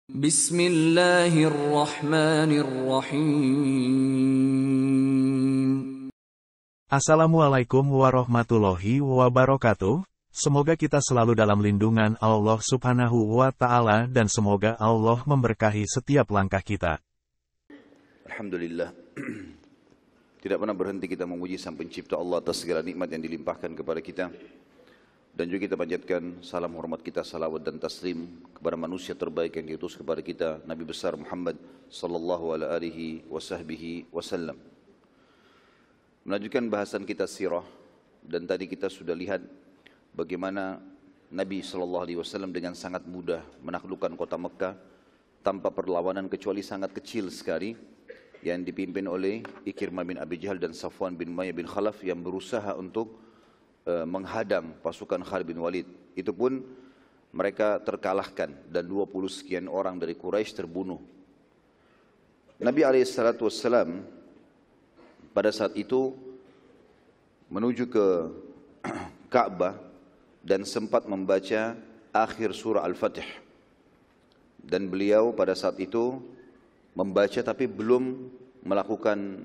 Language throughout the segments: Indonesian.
Bismillahirrahmanirrahim. Assalamualaikum warahmatullahi wabarakatuh. Semoga kita selalu dalam lindungan Allah Subhanahu wa Ta'ala dan semoga Allah memberkahi setiap langkah kita. Alhamdulillah. Tidak pernah berhenti kita memuji Sang Pencipta Allah atas segala nikmat yang dilimpahkan kepada kita. Dan juga kita panjatkan salam hormat kita, salawat dan taslim kepada manusia terbaik yang diutus kepada kita, Nabi besar Muhammad sallallahu alaihi wasallam. Melanjutkan bahasan kita sirah, dan tadi kita sudah lihat bagaimana Nabi sallallahu alaihi wasallam dengan sangat mudah menaklukkan kota Mekah tanpa perlawanan kecuali sangat kecil sekali yang dipimpin oleh Ikrimah bin Abi Jahal dan Safwan bin Umayyah bin Khalaf yang berusaha untuk menghadang pasukan Khalid bin Walid. Itu pun mereka terkalahkan dan 20 sekian orang dari Quraisy terbunuh. Nabi SAW pada saat itu menuju ke Ka'bah dan sempat membaca akhir surah Al-Fatih. Dan beliau pada saat itu membaca tapi belum melakukan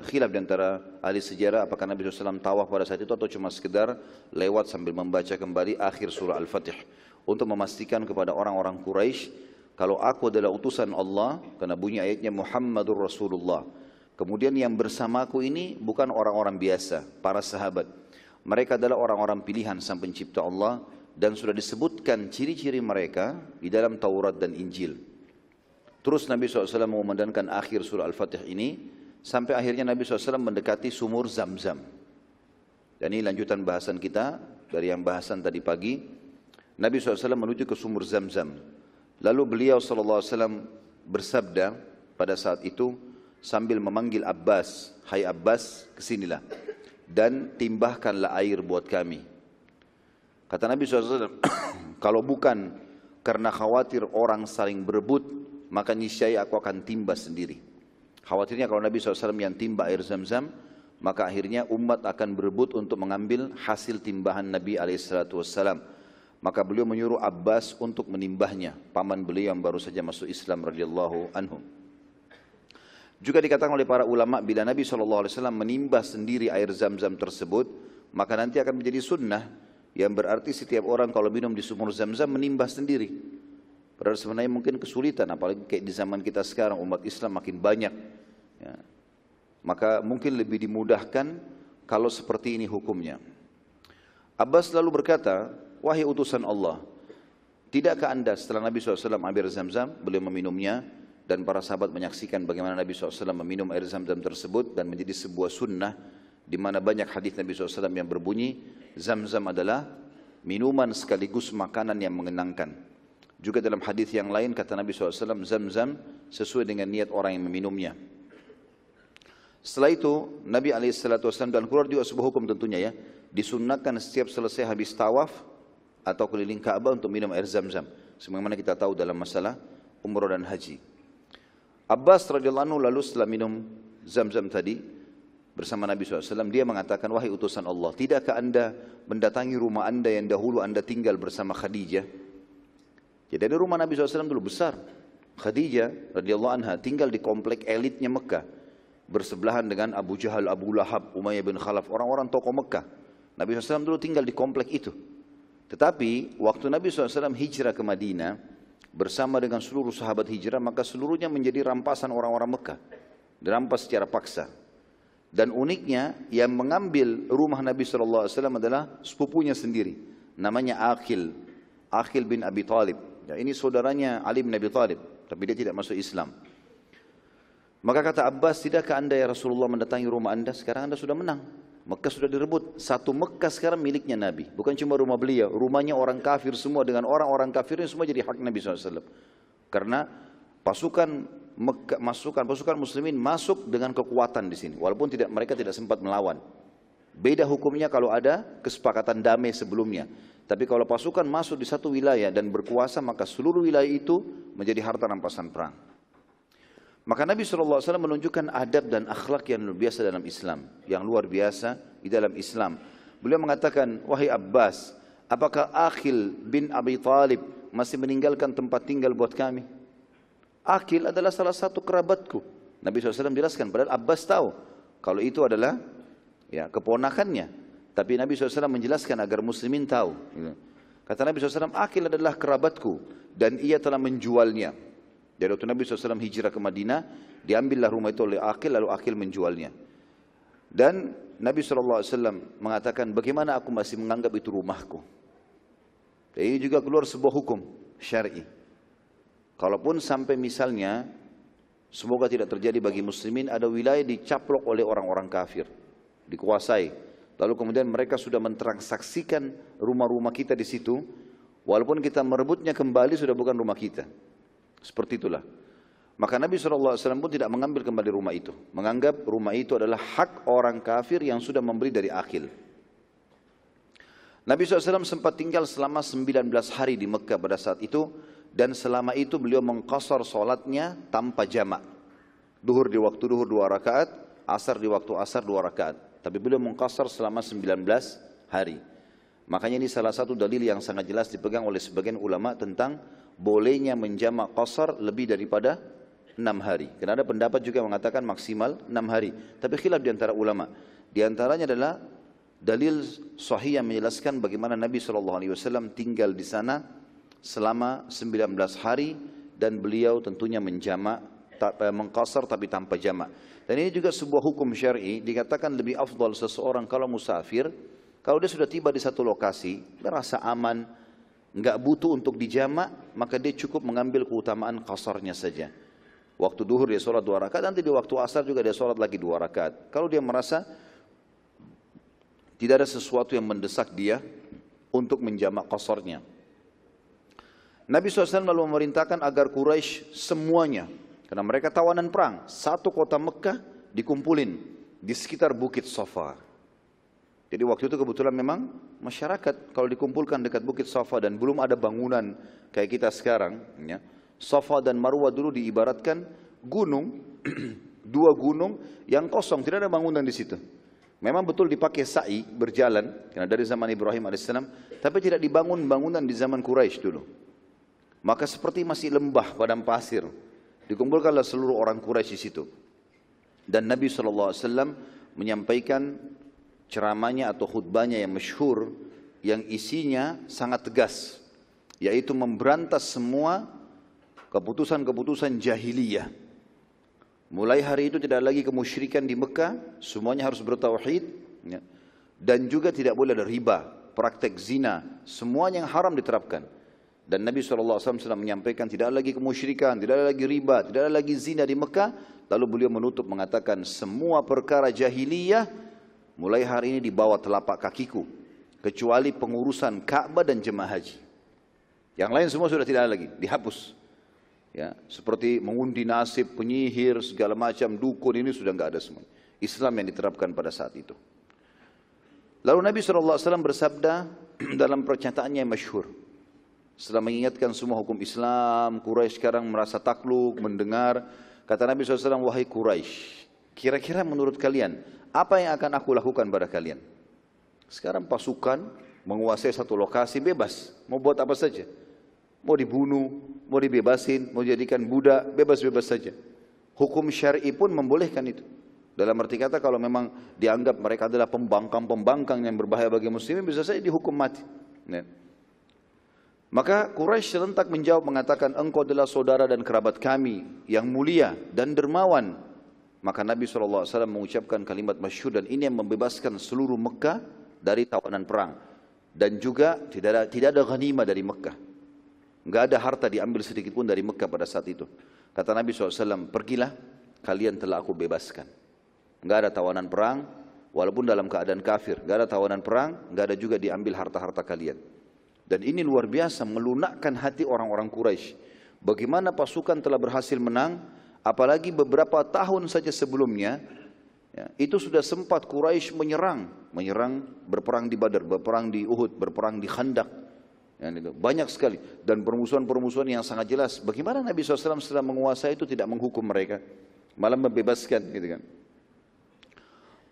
khilaf di antara ahli sejarah apakah Nabi SAW tawaf pada saat itu atau cuma sekedar lewat sambil membaca kembali akhir surah Al-Fatih untuk memastikan kepada orang-orang Quraisy kalau aku adalah utusan Allah, karena bunyi ayatnya Muhammadur Rasulullah. Kemudian yang bersamaku ini bukan orang-orang biasa, para sahabat. Mereka adalah orang-orang pilihan Sang Pencipta Allah dan sudah disebutkan ciri-ciri mereka di dalam Taurat dan Injil. Terus Nabi SAW mengumandangkan akhir surah Al-Fatih ini sampai akhirnya Nabi SAW mendekati sumur Zam-Zam. Dan ini lanjutan bahasan kita dari yang bahasan tadi pagi. Nabi SAW menuju ke sumur Zam-Zam. Lalu beliau SAW bersabda pada saat itu sambil memanggil Abbas, "Hai Abbas, kesinilah dan timbahkanlah air buat kami." Kata Nabi SAW, kalau bukan karena khawatir orang saling berebut, maka niscaya aku akan timba sendiri. Khawatirnya kalau Nabi SAW yang timba air Zam-Zam, maka akhirnya umat akan berebut untuk mengambil hasil timbahan Nabi SAW. Maka beliau menyuruh Abbas untuk menimbahnya, paman beliau yang baru saja masuk Islam radhiyallahu anhu. Juga dikatakan oleh para ulama, bila Nabi SAW menimbah sendiri air Zam-Zam tersebut, maka nanti akan menjadi sunnah, yang berarti setiap orang kalau minum di sumur Zam-Zam menimbah sendiri. Padahal sebenarnya mungkin kesulitan, apalagi kayak di zaman kita sekarang umat Islam makin banyak. Ya. Maka mungkin lebih dimudahkan kalau seperti ini hukumnya. Abbas lalu berkata, "Wahai utusan Allah, tidakkah anda setelah Nabi SAW ambil Zam-Zam, beliau meminumnya, dan para sahabat menyaksikan bagaimana Nabi SAW meminum air Zam-Zam tersebut, dan menjadi sebuah sunnah, di mana banyak hadis Nabi SAW yang berbunyi, Zam-Zam adalah minuman sekaligus makanan yang mengenangkan. Juga dalam hadis yang lain kata Nabi SAW, Zam-Zam sesuai dengan niat orang yang meminumnya. Setelah itu Nabi SAW dan keluar juga sebuah hukum tentunya ya, disunnahkan setiap selesai habis tawaf atau keliling Ka'bah untuk minum air Zam-Zam. Sebagaimana kita tahu dalam masalah umrah dan haji. Abbas radhiyallahu anhu lalu setelah minum Zam-Zam tadi bersama Nabi SAW, dia mengatakan, "Wahai utusan Allah, tidakkah anda mendatangi rumah anda yang dahulu anda tinggal bersama Khadijah?" Jadi ada rumah Nabi SAW dulu besar. Khadijah radhiyallahu anha tinggal di komplek elitnya Mekah, bersebelahan dengan Abu Jahal, Abu Lahab, Umayyah bin Khalaf, orang-orang tokoh Mekah. Nabi SAW dulu tinggal di komplek itu. Tetapi waktu Nabi SAW hijrah ke Madinah bersama dengan seluruh sahabat hijrah, maka seluruhnya menjadi rampasan orang-orang Mekah, dirampas secara paksa. Dan uniknya yang mengambil rumah Nabi SAW adalah sepupunya sendiri, namanya Aqil bin Abi Talib. Ya, ini saudaranya Ali bin Abi Talib, tapi dia tidak masuk Islam. Maka kata Abbas, tidakkah anda ya Rasulullah mendatangi rumah anda? Sekarang anda sudah menang. Mekah sudah direbut. Satu Mekah sekarang miliknya Nabi. Bukan cuma rumah beliau, rumahnya orang kafir semua, dengan orang-orang kafirnya semua jadi hak Nabi SAW. Karena pasukan muslimin masuk dengan kekuatan di sini. Walaupun mereka tidak sempat melawan. Beda hukumnya kalau ada kesepakatan damai sebelumnya. Tapi kalau pasukan masuk di satu wilayah dan berkuasa, maka seluruh wilayah itu menjadi harta rampasan perang. Maka Nabi SAW menunjukkan adab dan akhlak yang luar biasa dalam Islam. Yang luar biasa di dalam Islam. Beliau mengatakan, "Wahai Abbas, apakah Aqil bin Abi Talib masih meninggalkan tempat tinggal buat kami?" Aqil adalah salah satu kerabatku. Nabi SAW jelaskan, padahal Abbas tahu kalau itu adalah ya keponakannya. Tapi Nabi SAW menjelaskan agar muslimin tahu. Kata Nabi SAW, Aqil adalah kerabatku dan ia telah menjualnya. Jadi waktu Nabi SAW hijrah ke Madinah, diambillah rumah itu oleh Aqil, lalu Aqil menjualnya. Dan Nabi SAW mengatakan, bagaimana aku masih menganggap itu rumahku? Dan ini juga keluar sebuah hukum syar'i. Kalaupun sampai misalnya, semoga tidak terjadi bagi muslimin, ada wilayah dicaplok oleh orang-orang kafir, dikuasai. Lalu kemudian mereka sudah mentransaksikan rumah-rumah kita di situ, walaupun kita merebutnya kembali sudah bukan rumah kita. Seperti itulah. Maka Nabi SAW pun tidak mengambil kembali rumah itu. Menganggap rumah itu adalah hak orang kafir yang sudah membeli dari Aqil. Nabi SAW sempat tinggal selama 19 hari di Mekah pada saat itu. Dan selama itu beliau mengqasar solatnya tanpa jamak. Duhur di waktu duhur 2 rakaat, asar di waktu asar 2 rakaat. Tapi beliau mengqasar selama 19 hari. Makanya ini salah satu dalil yang sangat jelas dipegang oleh sebagian ulama tentang bolehnya menjamak qasar lebih daripada 6 hari. Karena ada pendapat juga mengatakan maksimal 6 hari. Tapi khilaf di antara ulama. Di antaranya adalah dalil sahih yang menjelaskan bagaimana Nabi SAW tinggal di sana selama 19 hari dan beliau tentunya menjamak, mengqasar tapi tanpa jamak. Dan ini juga sebuah hukum syar'i, dikatakan lebih afdal seseorang kalau musafir, kalau dia sudah tiba di satu lokasi, merasa aman, enggak butuh untuk dijamak, maka dia cukup mengambil keutamaan qasarnya saja. Waktu duhur dia sholat 2 rakaat, nanti di waktu asar juga dia sholat lagi 2 rakaat. Kalau dia merasa tidak ada sesuatu yang mendesak dia untuk menjamak qasarnya. Nabi SAW lalu memerintahkan agar Quraisy semuanya, karena mereka tawanan perang, satu kota Mekah dikumpulin di sekitar Bukit Safa. Jadi waktu itu kebetulan memang masyarakat kalau dikumpulkan dekat Bukit Safa dan belum ada bangunan kayak kita sekarang, ya, Safa dan Marwah dulu diibaratkan gunung, 2 gunung yang kosong, tidak ada bangunan di situ. Memang betul dipakai sa'i berjalan, karena dari zaman Ibrahim AS, tapi tidak dibangun bangunan di zaman Quraisy dulu. Maka seperti masih lembah padang pasir, dikumpulkanlah seluruh orang Quraisy di situ. Dan Nabi SAW menyampaikan ceramahnya atau khutbahnya yang masyhur, yang isinya sangat tegas, yaitu memberantas semua keputusan-keputusan jahiliyah. Mulai hari itu tidak lagi kemusyrikan di Mekah, semuanya harus bertauhid, ya. Dan juga tidak boleh ada riba, praktek zina, semuanya yang haram diterapkan. Dan Nabi SAW sudah menyampaikan tidak ada lagi kemusyrikan, tidak ada lagi riba, tidak ada lagi zina di Mekah. Lalu beliau menutup mengatakan semua perkara jahiliyah mulai hari ini di bawah telapak kakiku, kecuali pengurusan Ka'bah dan jemaah haji. Yang lain semua sudah tidak ada lagi, dihapus. Ya, seperti mengundi nasib, penyihir, segala macam, dukun, ini sudah enggak ada semua. Islam yang diterapkan pada saat itu. Lalu Nabi SAW bersabda dalam pernyataannya yang masyhur, setelah mengingatkan semua hukum Islam, Quraisy sekarang merasa takluk, mendengar. Kata Nabi SAW, wahai Quraisy, kira-kira menurut kalian, apa yang akan aku lakukan pada kalian? Sekarang pasukan menguasai satu lokasi bebas, mau buat apa saja. Mau dibunuh, mau dibebasin, mau dijadikan budak, bebas-bebas saja. Hukum syar'i pun membolehkan itu. Dalam arti kata kalau memang dianggap mereka adalah pembangkang-pembangkang yang berbahaya bagi muslimin, bisa saja dihukum mati. Ya. Maka Quraisy serentak menjawab mengatakan, engkau adalah saudara dan kerabat kami yang mulia dan dermawan. Maka Nabi SAW mengucapkan kalimat masyhur, dan ini yang membebaskan seluruh Mekah dari tawanan perang. Dan juga tidak ada ghanimah dari Mekah. Enggak ada harta diambil sedikit pun dari Mekah pada saat itu. Kata Nabi SAW, pergilah, kalian telah aku bebaskan. Enggak ada tawanan perang, walaupun dalam keadaan kafir. Enggak ada tawanan perang, enggak ada juga diambil harta-harta kalian. Dan ini luar biasa melunakkan hati orang-orang Quraisy. Bagaimana pasukan telah berhasil menang, apalagi beberapa tahun saja sebelumnya, ya, itu sudah sempat Quraisy menyerang, berperang di Badar, berperang di Uhud, berperang di Khandaq. Ya, itu banyak sekali, dan permusuhan-permusuhan yang sangat jelas. Bagaimana Nabi SAW setelah menguasai itu tidak menghukum mereka, malah membebaskan, gitu kan?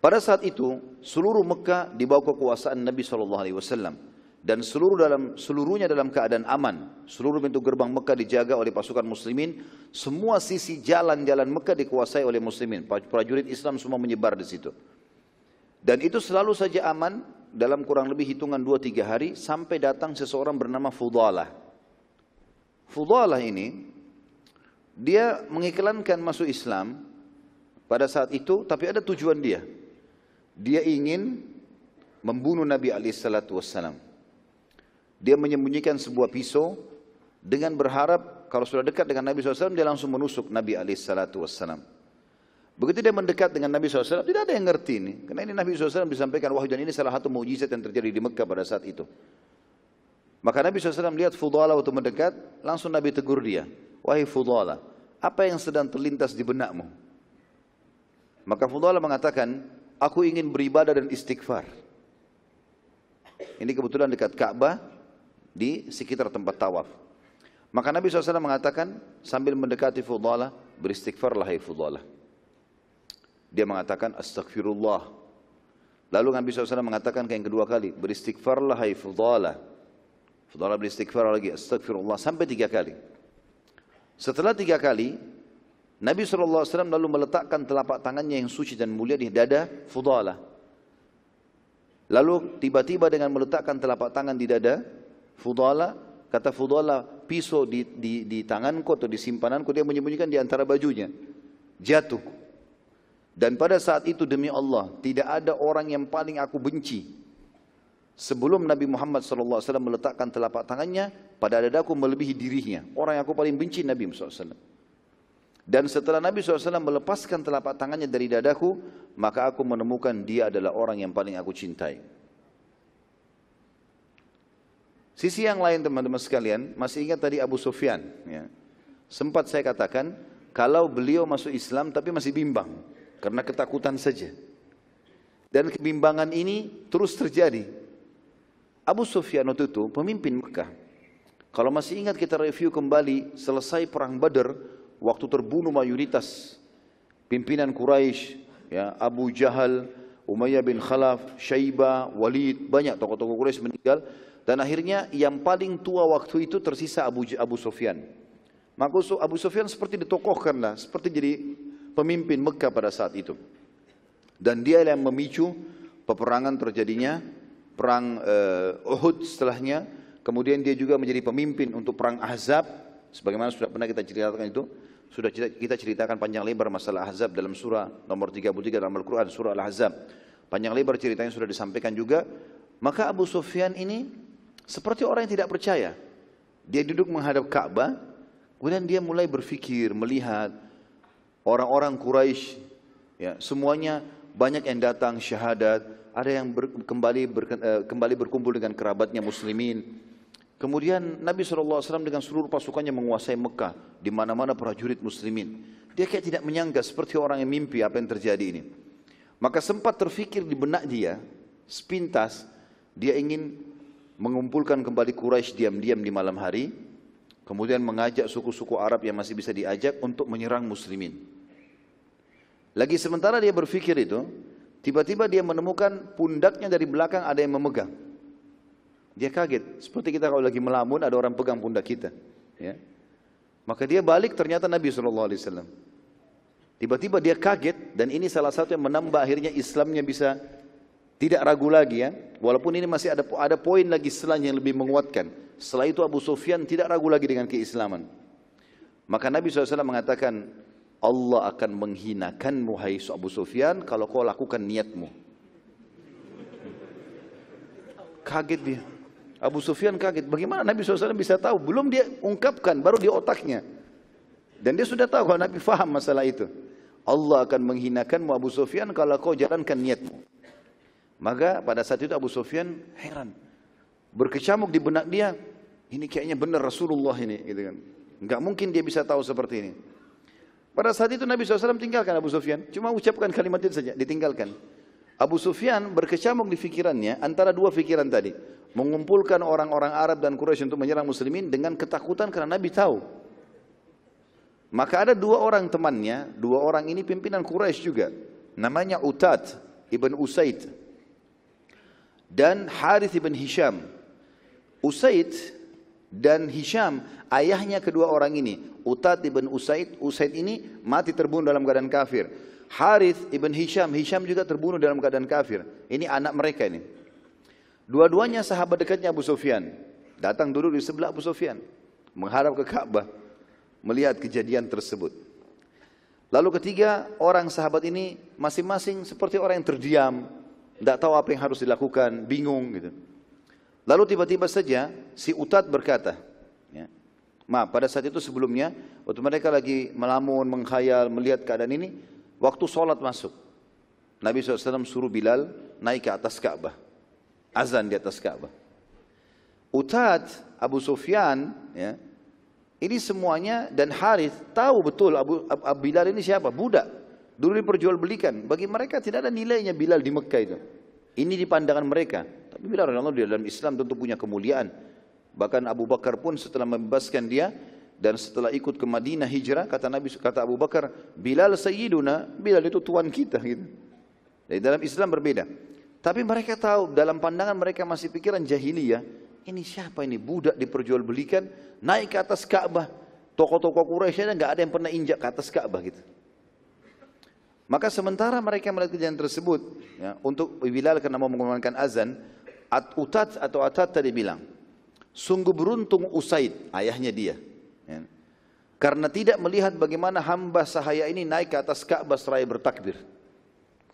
Pada saat itu seluruh Mekah di bawah kekuasaan Nabi SAW. dan seluruhnya dalam keadaan aman. Seluruh pintu gerbang Mekah dijaga oleh pasukan muslimin. Semua sisi jalan-jalan Mekah dikuasai oleh muslimin. Prajurit Islam semua menyebar di situ. Dan itu selalu saja aman dalam kurang lebih hitungan 2-3 hari sampai datang seseorang bernama Fudalah. Fudalah ini dia mengiklankan masuk Islam pada saat itu, tapi ada tujuan dia. Dia ingin membunuh Nabi SAW. Dia menyembunyikan sebuah pisau dengan berharap kalau sudah dekat dengan Nabi SAW dia langsung menusuk Nabi SAW. Begitu dia mendekat dengan Nabi SAW, tidak ada yang ngerti ini. Karena ini Nabi SAW disampaikan wahyu dan ini salah satu mukjizat yang terjadi di Mekah pada saat itu. Maka Nabi SAW lihat Fudalah waktu mendekat, langsung Nabi tegur dia. Wahai Fudalah, apa yang sedang terlintas di benakmu? Maka Fudalah mengatakan, aku ingin beribadah dan istighfar. Ini kebetulan dekat Ka'bah, di sekitar tempat tawaf. Maka Nabi SAW mengatakan sambil mendekati Fudalah, beristighfarlah hai Fudalah. Dia mengatakan astagfirullah. Lalu Nabi SAW mengatakan yang kedua kali, beristighfarlah hai Fudalah. Fudalah beristighfar lagi, astagfirullah, sampai 3 kali. Setelah 3 kali, Nabi SAW lalu meletakkan telapak tangannya yang suci dan mulia di dada Fudalah. Lalu tiba-tiba dengan meletakkan telapak tangan di dada Fudalah, kata Fudalah, pisau di tanganku atau di simpananku, dia menyembunyikan di antara bajunya. Jatuh. Dan pada saat itu demi Allah, tidak ada orang yang paling aku benci. Sebelum Nabi Muhammad SAW meletakkan telapak tangannya pada dadaku melebihi dirinya. Orang yang aku paling benci Nabi SAW. Dan setelah Nabi SAW melepaskan telapak tangannya dari dadaku, maka aku menemukan dia adalah orang yang paling aku cintai. Sisi yang lain teman-teman sekalian, masih ingat tadi Abu Sufyan. Ya. Sempat saya katakan, kalau beliau masuk Islam tapi masih bimbang. Karena ketakutan saja. Dan kebimbangan ini terus terjadi. Abu Sufyan waktu itu pemimpin Mekah. Kalau masih ingat kita review kembali, selesai perang Badar, waktu terbunuh mayoritas pimpinan Quraisy, ya, Abu Jahal, Umayyah bin Khalaf, Syaibah, Walid, banyak tokoh-tokoh Quraisy meninggal. Dan akhirnya yang paling tua waktu itu tersisa Abu Sufyan. Maka Abu Sufyan seperti ditokohkanlah, seperti jadi pemimpin Mekah pada saat itu. Dan dia yang memicu peperangan terjadinya, perang Uhud setelahnya. Kemudian dia juga menjadi pemimpin untuk perang Ahzab. Sebagaimana sudah pernah kita ceritakan itu. Sudah kita ceritakan panjang lebar masalah Ahzab dalam surah nomor 33 dalam Al-Quran, surah Al-Ahzab. Panjang lebar ceritanya sudah disampaikan juga. Maka Abu Sufyan ini seperti orang yang tidak percaya. Dia duduk menghadap Ka'bah, kemudian dia mulai berfikir, melihat orang-orang Quraisy, ya, semuanya banyak yang datang syahadat, ada yang kembali berkumpul dengan kerabatnya muslimin. Kemudian Nabi SAW dengan seluruh pasukannya menguasai Mekah, di mana-mana prajurit muslimin. Dia kayak tidak menyangka, seperti orang yang mimpi apa yang terjadi ini. Maka sempat terfikir di benak dia, sepintas, dia ingin mengumpulkan kembali Quraisy diam-diam di malam hari, kemudian mengajak suku-suku Arab yang masih bisa diajak untuk menyerang muslimin. Lagi sementara dia berfikir itu, tiba-tiba dia menemukan pundaknya dari belakang ada yang memegang. Dia kaget, seperti kita kalau lagi melamun ada orang pegang pundak kita. Ya. Maka dia balik, ternyata Nabi SAW. Tiba-tiba dia kaget, dan ini salah satu yang menambah akhirnya Islamnya bisa tidak ragu lagi, ya. Walaupun ini masih ada poin lagi setelahnya yang lebih menguatkan. Setelah itu Abu Sufyan tidak ragu lagi dengan keislaman. Maka Nabi SAW mengatakan, Allah akan menghinakanmu hai Abu Sufyan kalau kau lakukan niatmu. Kaget dia. Abu Sufyan kaget. Bagaimana Nabi SAW bisa tahu? Belum dia ungkapkan, baru di otaknya. Dan dia sudah tahu kalau Nabi faham masalah itu. Allah akan menghinakanmu Abu Sufyan kalau kau jalankan niatmu. Maka pada saat itu Abu Sufyan heran. Berkecamuk di benak dia, ini kayaknya benar Rasulullah ini. Gitu kan. Enggak mungkin dia bisa tahu seperti ini. Pada saat itu Nabi SAW tinggalkan Abu Sufyan. Cuma ucapkan kalimat itu saja, ditinggalkan. Abu Sufyan berkecamuk di pikirannya antara dua pikiran tadi. Mengumpulkan orang-orang Arab dan Quraisy untuk menyerang muslimin dengan ketakutan karena Nabi tahu. Maka ada 2 orang temannya, 2 orang ini pimpinan Quraisy juga. Namanya Utad ibn Usaid dan Harith ibn Hisham. Usaid dan Hisham, ayahnya kedua orang ini, Utad ibn Usaid, Usaid ini mati terbunuh dalam keadaan kafir. Harith ibn Hisham, Hisham juga terbunuh dalam keadaan kafir. Ini anak mereka ini. Dua-duanya sahabat dekatnya Abu Sufyan. Datang duduk di sebelah Abu Sufyan, menghadap ke Ka'bah, melihat kejadian tersebut. Lalu ketiga orang sahabat ini masing-masing seperti orang yang terdiam, tidak tahu apa yang harus dilakukan, bingung gitu. Lalu tiba-tiba saja si Utad berkata, ya, maaf, pada saat itu sebelumnya, waktu mereka lagi melamun, menghayal, melihat keadaan ini, waktu sholat masuk, Nabi SAW suruh Bilal naik ke atas Ka'bah, azan di atas Ka'bah. Utad, Abu Sufyan, ya, ini semuanya, dan Harith tahu betul Abu Bilal ini siapa, budak, dulu diperjualbelikan. Bagi mereka tidak ada nilainya Bilal di Mekah itu. Ini di pandangan mereka. Tapi Bilal radhiyallahu anhu di dalam Islam tentu punya kemuliaan. Bahkan Abu Bakar pun setelah membebaskan dia dan setelah ikut ke Madinah hijrah, kata Abu Bakar, Bilal sayyiduna, Bilal itu tuan kita gitu. Dari dalam Islam berbeda. Tapi mereka tahu, dalam pandangan mereka masih pikiran jahiliyah, ini siapa ini, budak diperjualbelikan, naik ke atas Ka'bah. Tokoh-tokoh Quraisy enggak ada yang pernah injak ke atas Ka'bah gitu. Maka sementara mereka melihat kejadian tersebut, ya, untuk Bilal karena mau mengumandangkan azan, Utad atau Atad tadi bilang, sungguh beruntung Usaid, ayahnya dia, ya, karena tidak melihat bagaimana hamba sahaya ini naik ke atas Ka'bah seraya bertakbir.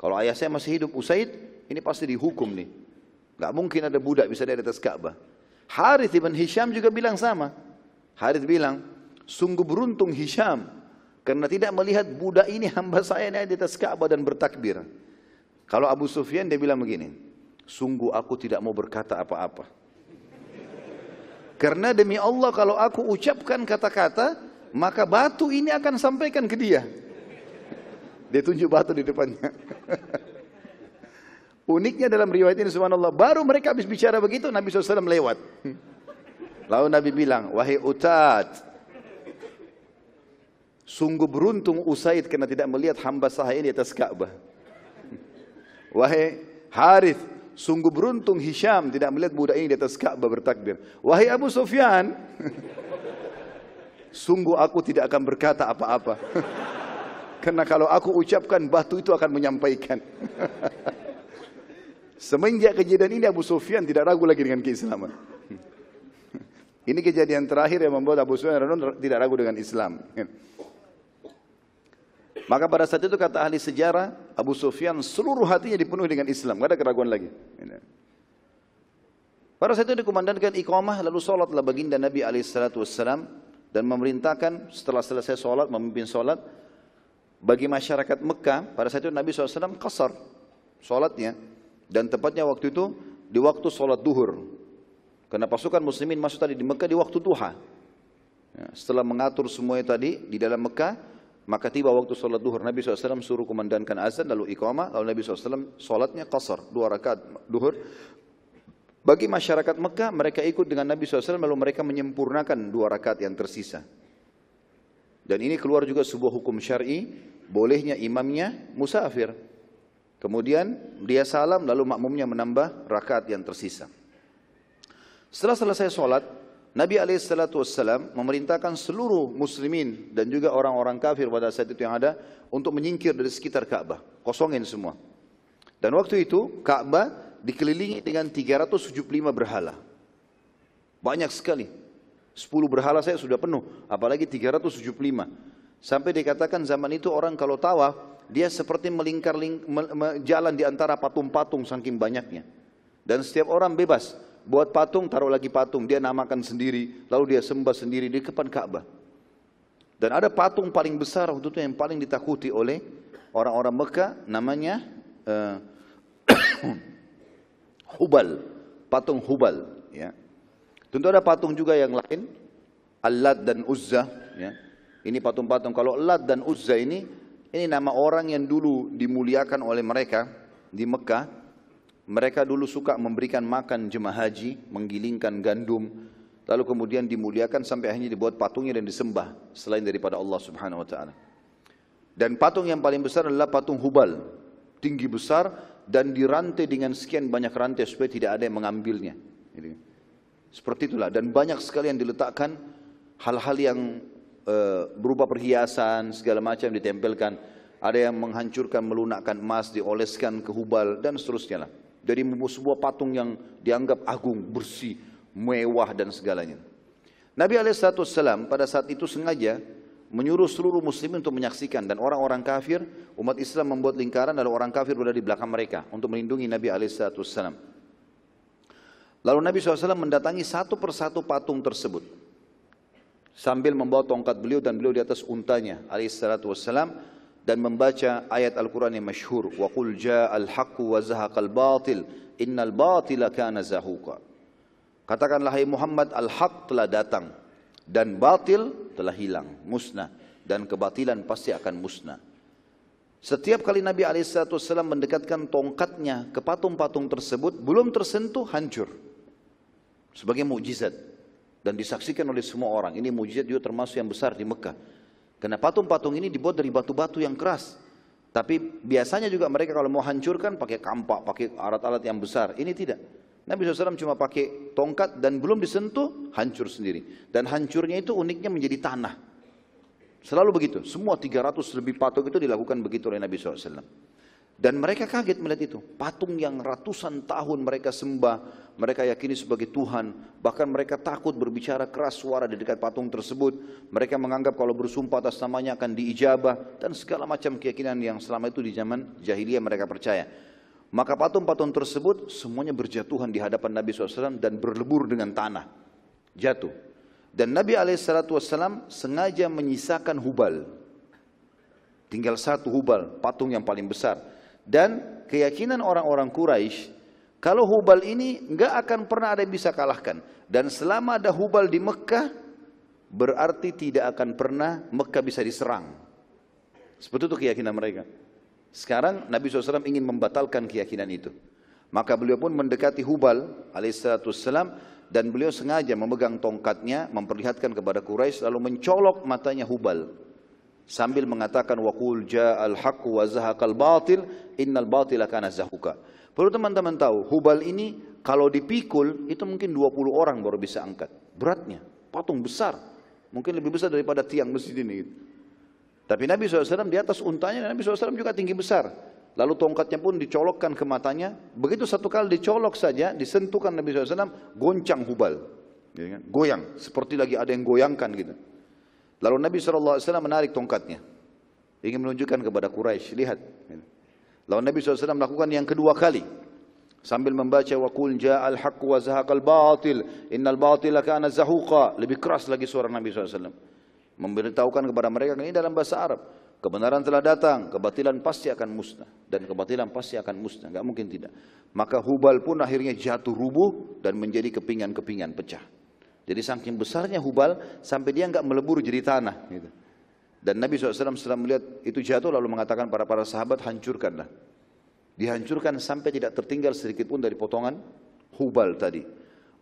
Kalau ayah saya masih hidup, Usaid, ini pasti dihukum nih. Gak mungkin ada budak bisa di atas Ka'bah. Harith ibn Hisham juga bilang sama. Harith bilang, sungguh beruntung Hisham, karena tidak melihat budak ini hamba saya naik di atas Ka'bah dan bertakbir. Kalau Abu Sufyan dia bilang begini, sungguh aku tidak mau berkata apa-apa. Karena demi Allah kalau aku ucapkan kata-kata, maka batu ini akan sampaikan ke dia. Dia tunjuk batu di depannya. Uniknya dalam riwayat ini subhanallah, baru mereka habis bicara begitu, Nabi SAW lewat. Lalu Nabi bilang, wahai Utad, sungguh beruntung Usaid karena tidak melihat hamba sahaya di atas Ka'bah. Wahai Harith, sungguh beruntung Hisham tidak melihat budak ini di atas Ka'bah bertakbir. Wahai Abu Sufyan, sungguh aku tidak akan berkata apa-apa. Karena kalau aku ucapkan, batu itu akan menyampaikan. Semenjak kejadian ini Abu Sufyan tidak ragu lagi dengan keislaman. Ini kejadian terakhir yang membuat Abu Sufyan tidak ragu dengan Islam. Maka pada saat itu kata ahli sejarah, Abu Sufyan seluruh hatinya dipenuhi dengan Islam, tidak ada keraguan lagi. Pada saat itu dikumandangkan iqamah, lalu sholatlah baginda Nabi SAW dan memerintahkan setelah selesai sholat, memimpin sholat bagi masyarakat Mekah. Pada saat itu Nabi SAW qasar sholatnya, dan tepatnya waktu itu di waktu sholat duhur. Karena pasukan muslimin masuk tadi di Mekah di waktu duha. Setelah mengatur semuanya tadi di dalam Mekah, maka tiba waktu sholat duhur, Nabi SAW suruh kumandangkan azan, lalu iqamah, lalu Nabi SAW sholatnya qasar, 2 rakaat duhur. Bagi masyarakat Mekah, mereka ikut dengan Nabi SAW, lalu mereka menyempurnakan 2 rakaat yang tersisa. Dan ini keluar juga sebuah hukum syar'i, bolehnya imamnya musafir. Kemudian dia salam, lalu makmumnya menambah rakaat yang tersisa. Setelah selesai sholat, Nabi SAW memerintahkan seluruh muslimin dan juga orang-orang kafir pada saat itu yang ada untuk menyingkir dari sekitar Ka'bah, kosongin semua. Dan waktu itu Ka'bah dikelilingi dengan 375 berhala. Banyak sekali. 10 berhala saya sudah penuh, apalagi 375. Sampai dikatakan zaman itu orang kalau tawaf, dia seperti melingkar jalan di antara patung-patung saking banyaknya. Dan setiap orang bebas buat patung, taruh lagi patung, dia namakan sendiri, lalu dia sembah sendiri di depan Ka'bah. Dan ada patung paling besar waktu itu yang paling ditakuti oleh orang-orang Mekah, namanya Hubal, patung Hubal. Ya. Tentu ada patung juga yang lain, Al-Lat dan Uzza. Ya. Ini patung-patung. Kalau Lat dan Uzza ini nama orang yang dulu dimuliakan oleh mereka di Mekah. Mereka dulu suka memberikan makan jemaah haji, menggilingkan gandum, lalu kemudian dimuliakan sampai akhirnya dibuat patungnya dan disembah selain daripada Allah Subhanahu wa taala. Dan patung yang paling besar adalah patung Hubal, tinggi besar dan dirantai dengan sekian banyak rantai supaya tidak ada yang mengambilnya. Seperti itulah. Dan banyak sekali yang diletakkan hal-hal yang berupa perhiasan, segala macam ditempelkan. Ada yang menghancurkan, melunakkan emas, dioleskan ke Hubal, dan seterusnya lah. Jadi sebuah patung yang dianggap agung, bersih, mewah, dan segalanya. Nabi SAW pada saat itu sengaja menyuruh seluruh muslimin untuk menyaksikan. Dan orang-orang kafir, umat Islam membuat lingkaran, lalu orang kafir berada di belakang mereka untuk melindungi Nabi SAW. Lalu Nabi SAW mendatangi satu persatu patung tersebut, sambil membawa tongkat beliau dan beliau di atas untanya SAW, dan membaca ayat Al-Quran yang masyhur, wa qul ja'al haqqu wa zahaqal batil innal batila kana zahuqa. Katakanlah hai Muhammad, al-haq telah datang dan batil telah hilang, musnah, dan kebatilan pasti akan musnah. Setiap kali Nabi SAW mendekatkan tongkatnya ke patung-patung tersebut, belum tersentuh, hancur. Sebagai mukjizat, dan disaksikan oleh semua orang. Ini mukjizat juga termasuk yang besar di Mekah. Karena patung-patung ini dibuat dari batu-batu yang keras. Tapi biasanya juga mereka kalau mau hancurkan pakai kampak, pakai alat-alat yang besar. Ini tidak. Nabi SAW cuma pakai tongkat dan belum disentuh, hancur sendiri. Dan hancurnya itu uniknya menjadi tanah. Selalu begitu. Semua 300 lebih patung itu dilakukan begitu oleh Nabi SAW. Dan mereka kaget melihat itu. Patung yang ratusan tahun mereka sembah, mereka yakini sebagai Tuhan. Bahkan mereka takut berbicara keras suara di dekat patung tersebut. Mereka menganggap kalau bersumpah atas namanya akan diijabah. Dan segala macam keyakinan yang selama itu di zaman jahiliyah mereka percaya. Maka patung-patung tersebut semuanya berjatuhan di hadapan Nabi SAW dan berlebur dengan tanah. Jatuh. Dan Nabi SAW sengaja menyisakan Hubal. Tinggal satu Hubal, patung yang paling besar. Dan keyakinan orang-orang Quraisy, kalau Hubal ini enggak akan pernah ada yang bisa kalahkan. Dan selama ada Hubal di Mekah, berarti tidak akan pernah Mekah bisa diserang. Seperti itu keyakinan mereka. Sekarang Nabi SAW ingin membatalkan keyakinan itu. Maka beliau pun mendekati Hubal alaihissalam, dan beliau sengaja memegang tongkatnya, memperlihatkan kepada Quraisy, lalu mencolok matanya Hubal. Sambil mengatakan waqul ja'al haqqu wa zahaqal batil innal batila kana zahuqa. Perlu teman-teman tahu, Hubal ini kalau dipikul itu mungkin 20 orang baru bisa angkat. Beratnya, patung besar. Mungkin lebih besar daripada tiang masjid ini. Tapi Nabi SAW di atas untanya, dan Nabi SAW juga tinggi besar. Lalu tongkatnya pun dicolokkan ke matanya. Begitu satu kali dicolok saja, disentuhkan Nabi SAW, goncang Hubal. Goyang, seperti lagi ada yang goyangkan gitu. Lalu Nabi SAW menarik tongkatnya, ingin menunjukkan kepada Quraisy, lihat. Lalu Nabi SAW melakukan yang kedua kali, sambil membaca waqul ja'al haqqu wa zahaqal batil innal batila kana zahuqa. Lebih keras lagi suara Nabi SAW, memberitahukan kepada mereka ini dalam bahasa Arab, kebenaran telah datang, kebatilan pasti akan musnah, dan kebatilan pasti akan musnah, enggak mungkin tidak. Maka Hubal pun akhirnya jatuh rubuh dan menjadi kepingan-kepingan pecah. Jadi saking besarnya Hubal sampai dia enggak melebur jadi tanah gitu. Dan Nabi SAW setelah melihat itu jatuh lalu mengatakan para sahabat, hancurkanlah. Dihancurkan sampai tidak tertinggal sedikit pun dari potongan Hubal tadi.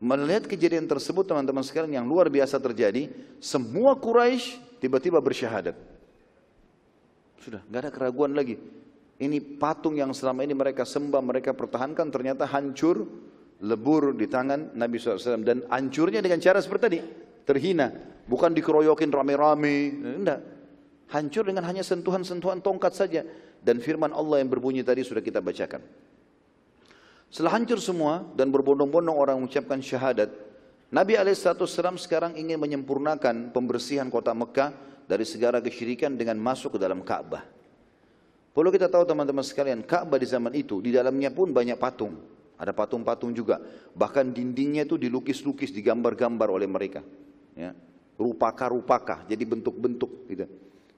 Melihat kejadian tersebut teman-teman sekalian yang luar biasa terjadi, semua Quraisy tiba-tiba bersyahadat. Sudah enggak ada keraguan lagi. Ini patung yang selama ini mereka sembah, mereka pertahankan, ternyata hancur, lebur di tangan Nabi SAW. Dan hancurnya dengan cara seperti tadi, terhina, bukan dikeroyokin rame-rame, enggak. Hancur dengan hanya sentuhan-sentuhan tongkat saja. Dan firman Allah yang berbunyi tadi sudah kita bacakan. Setelah hancur semua dan berbondong-bondong orang mengucapkan syahadat, Nabi SAW sekarang ingin menyempurnakan pembersihan kota Mekah dari segala kesyirikan dengan masuk ke dalam Ka'bah. Perlu kita tahu teman-teman sekalian, Ka'bah di zaman itu, di dalamnya pun banyak patung. Ada patung-patung juga. Bahkan dindingnya itu dilukis-lukis, digambar-gambar oleh mereka. Ya. Rupaka-rupaka, jadi bentuk-bentuk gitu.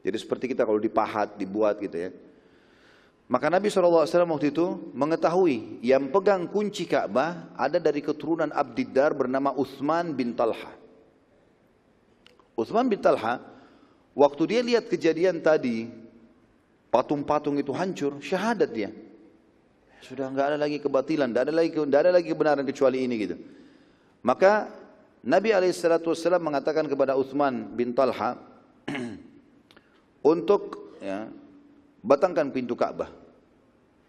Jadi seperti kita kalau dipahat, dibuat gitu ya. Maka Nabi SAW waktu itu mengetahui yang pegang kunci Ka'bah ada dari keturunan Abdiddar bernama Uthman bin Talha. Uthman bin Talha, waktu dia lihat kejadian tadi, patung-patung itu hancur, syahadat dia. Sudah enggak ada lagi kebatilan, enggak ada lagi kebenaran kecuali ini gitu. Maka Nabi SAW mengatakan kepada Uthman bin Talha untuk batangkan pintu Ka'bah.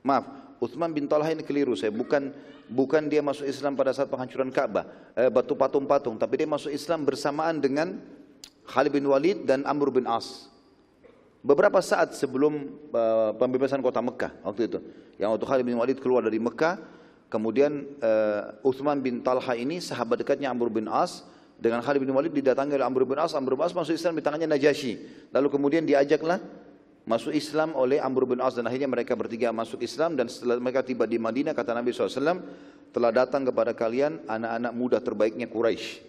Maaf, Uthman bin Talha ini keliru, bukan dia masuk Islam pada saat penghancuran Ka'bah, batu patung-patung, tapi dia masuk Islam bersamaan dengan Khalid bin Walid dan Amr bin As. Beberapa saat sebelum pembebasan kota Mekah waktu itu, yang waktu Khalid bin Walid keluar dari Mekah, kemudian Uthman bin Talha ini sahabat dekatnya Amr bin As dengan Khalid bin Walid didatangi oleh Amr bin As masuk Islam di tangannya Najasyi. Lalu kemudian diajaklah masuk Islam oleh Amr bin As dan akhirnya mereka bertiga masuk Islam. Dan setelah mereka tiba di Madinah, kata Nabi SAW, telah datang kepada kalian anak-anak muda terbaiknya Quraisy.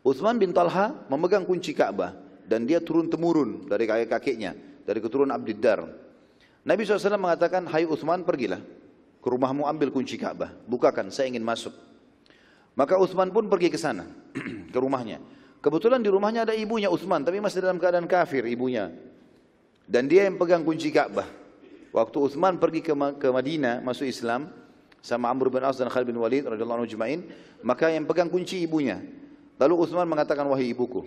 Uthman bin Talha memegang kunci Ka'bah dan dia turun-temurun dari kakek-kakeknya, dari keturunan Abdiddar. Nabi SAW mengatakan, hai Uthman, pergilah ke rumahmu, ambil kunci Ka'bah, bukakan, saya ingin masuk. Maka Uthman pun pergi ke sana, ke rumahnya. Kebetulan di rumahnya ada ibunya Uthman, tapi masih dalam keadaan kafir ibunya. Dan dia yang pegang kunci Ka'bah. Waktu Uthman pergi ke Madinah, masuk Islam, sama Amr bin As dan Khalid bin Walid radhiyallahu anhu ajma'in, maka yang pegang kunci ibunya. Lalu Uthman mengatakan, wahai ibuku,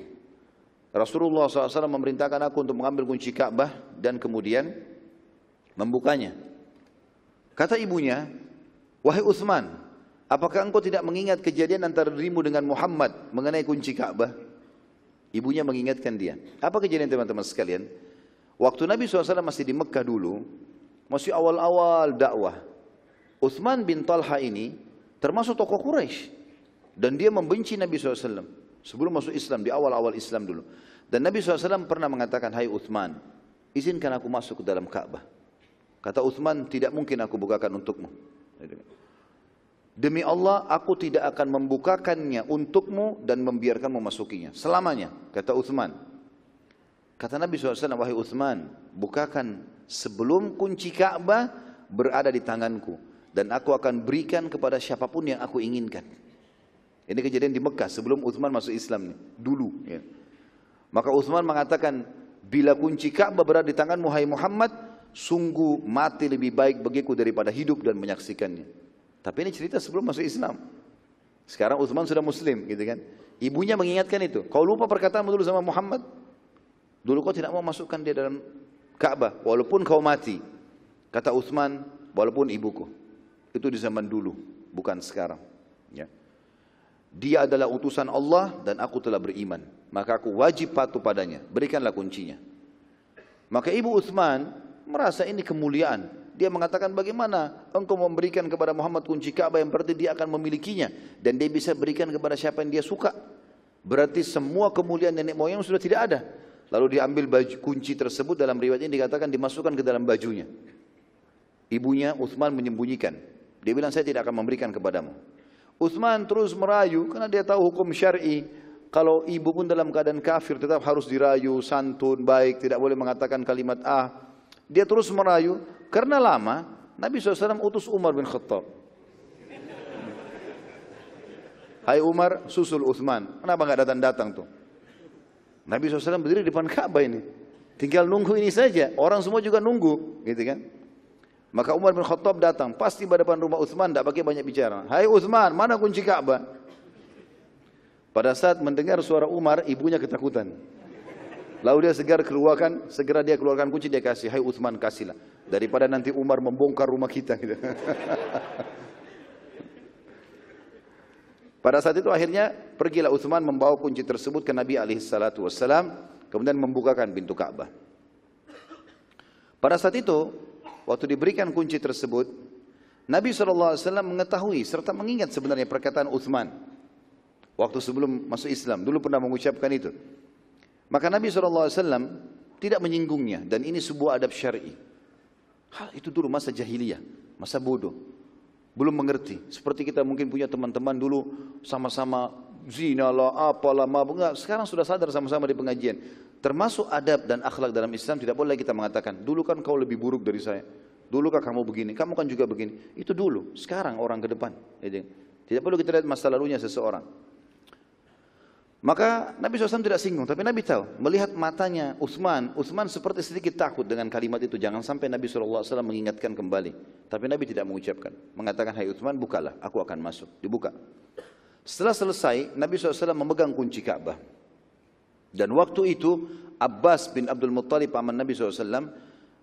Rasulullah SAW memerintahkan aku untuk mengambil kunci Ka'bah dan kemudian membukanya. Kata ibunya, wahai Uthman, apakah engkau tidak mengingat kejadian antara dirimu dengan Muhammad mengenai kunci Ka'bah? Ibunya mengingatkan dia. Apa kejadian teman-teman sekalian? Waktu Nabi SAW masih di Mekah dulu, masih awal-awal dakwah, Uthman bin Talha ini termasuk tokoh Quraisy. Dan dia membenci Nabi SAW sebelum masuk Islam, di awal-awal Islam dulu. Dan Nabi SAW pernah mengatakan, hai Uthman, izinkan aku masuk ke dalam Ka'bah. Kata Uthman, tidak mungkin aku bukakan untukmu. Demi Allah, aku tidak akan membukakannya untukmu dan membiarkanmu masukinya selamanya, kata Uthman. Kata Nabi SAW, wahai Uthman, bukakan sebelum kunci Ka'bah berada di tanganku, dan aku akan berikan kepada siapapun yang aku inginkan. Ini kejadian di Mekah sebelum Uthman masuk Islam nih, dulu. Ya. Maka Uthman mengatakan, bila kunci Ka'bah berada di tanganmu, hai Muhammad, sungguh mati lebih baik bagiku daripada hidup dan menyaksikannya. Tapi ini cerita sebelum masuk Islam. Sekarang Uthman sudah Muslim, gitu kan? Ibunya mengingatkan itu. Kau lupa perkataan dulu sama Muhammad? Dulu kau tidak mau masukkan dia dalam Ka'bah, walaupun kau mati. Kata Uthman, walaupun ibuku. Itu di zaman dulu, bukan sekarang. Ya. Dia adalah utusan Allah dan aku telah beriman. Maka aku wajib patuh padanya. Berikanlah kuncinya. Maka ibu Uthman merasa ini kemuliaan. Dia mengatakan, bagaimana engkau memberikan kepada Muhammad kunci Ka'bah yang berarti dia akan memilikinya. Dan dia bisa berikan kepada siapa yang dia suka. Berarti semua kemuliaan nenek moyang sudah tidak ada. Lalu diambil baju kunci tersebut, dalam riwayat ini dikatakan dimasukkan ke dalam bajunya. Ibunya Uthman menyembunyikan. Dia bilang, saya tidak akan memberikan kepadamu. Uthman terus merayu karena dia tahu hukum syar'i. Kalau ibu pun dalam keadaan kafir tetap harus dirayu, santun, baik, tidak boleh mengatakan kalimat Dia terus merayu. Karena lama Nabi SAW utus Umar bin Khattab. Hai Umar, susul Uthman. Kenapa enggak datang-datang tuh? Nabi SAW berdiri di depan Ka'bah ini. Tinggal nunggu ini saja. Orang semua juga nunggu, gitu kan? Maka Umar bin Khattab datang, pasti pada depan rumah Uthman, tidak pakai banyak bicara. Hai Uthman, mana kunci Ka'bah? Pada saat mendengar suara Umar, ibunya ketakutan. Lalu dia segera dia keluarkan kunci, dia kasih. Hai Uthman, kasihlah. Daripada nanti Umar membongkar rumah kita. Gitu. Pada saat itu akhirnya pergilah Uthman membawa kunci tersebut ke Nabi SAW, kemudian membukakan pintu Ka'bah. Pada saat itu, waktu diberikan kunci tersebut, Nabi SAW mengetahui serta mengingat sebenarnya perkataan Uthman. Waktu sebelum masuk Islam, dulu pernah mengucapkan itu. Maka Nabi SAW tidak menyinggungnya, dan ini sebuah adab syar'i. Hal itu dulu masa jahiliyah, masa bodoh. Belum mengerti. Seperti kita mungkin punya teman-teman dulu sama-sama zina lah, apalah, mabuk. Sekarang sudah sadar sama-sama di pengajian. Termasuk adab dan akhlak dalam Islam, tidak boleh kita mengatakan, dulu kan kau lebih buruk dari saya. Dulu kan kamu begini, kamu kan juga begini. Itu dulu, sekarang orang ke depan. Tidak perlu kita lihat masa lalunya seseorang. Maka Nabi SAW tidak singgung, tapi Nabi tahu, melihat matanya Uthman seperti sedikit takut dengan kalimat itu. Jangan sampai Nabi SAW mengingatkan kembali. Tapi Nabi tidak mengucapkan, mengatakan, hai Uthman, bukalah, aku akan masuk. Dibuka. Setelah selesai, Nabi SAW memegang kunci Ka'bah. Dan waktu itu Abbas bin Abdul Muttalib paman Nabi SAW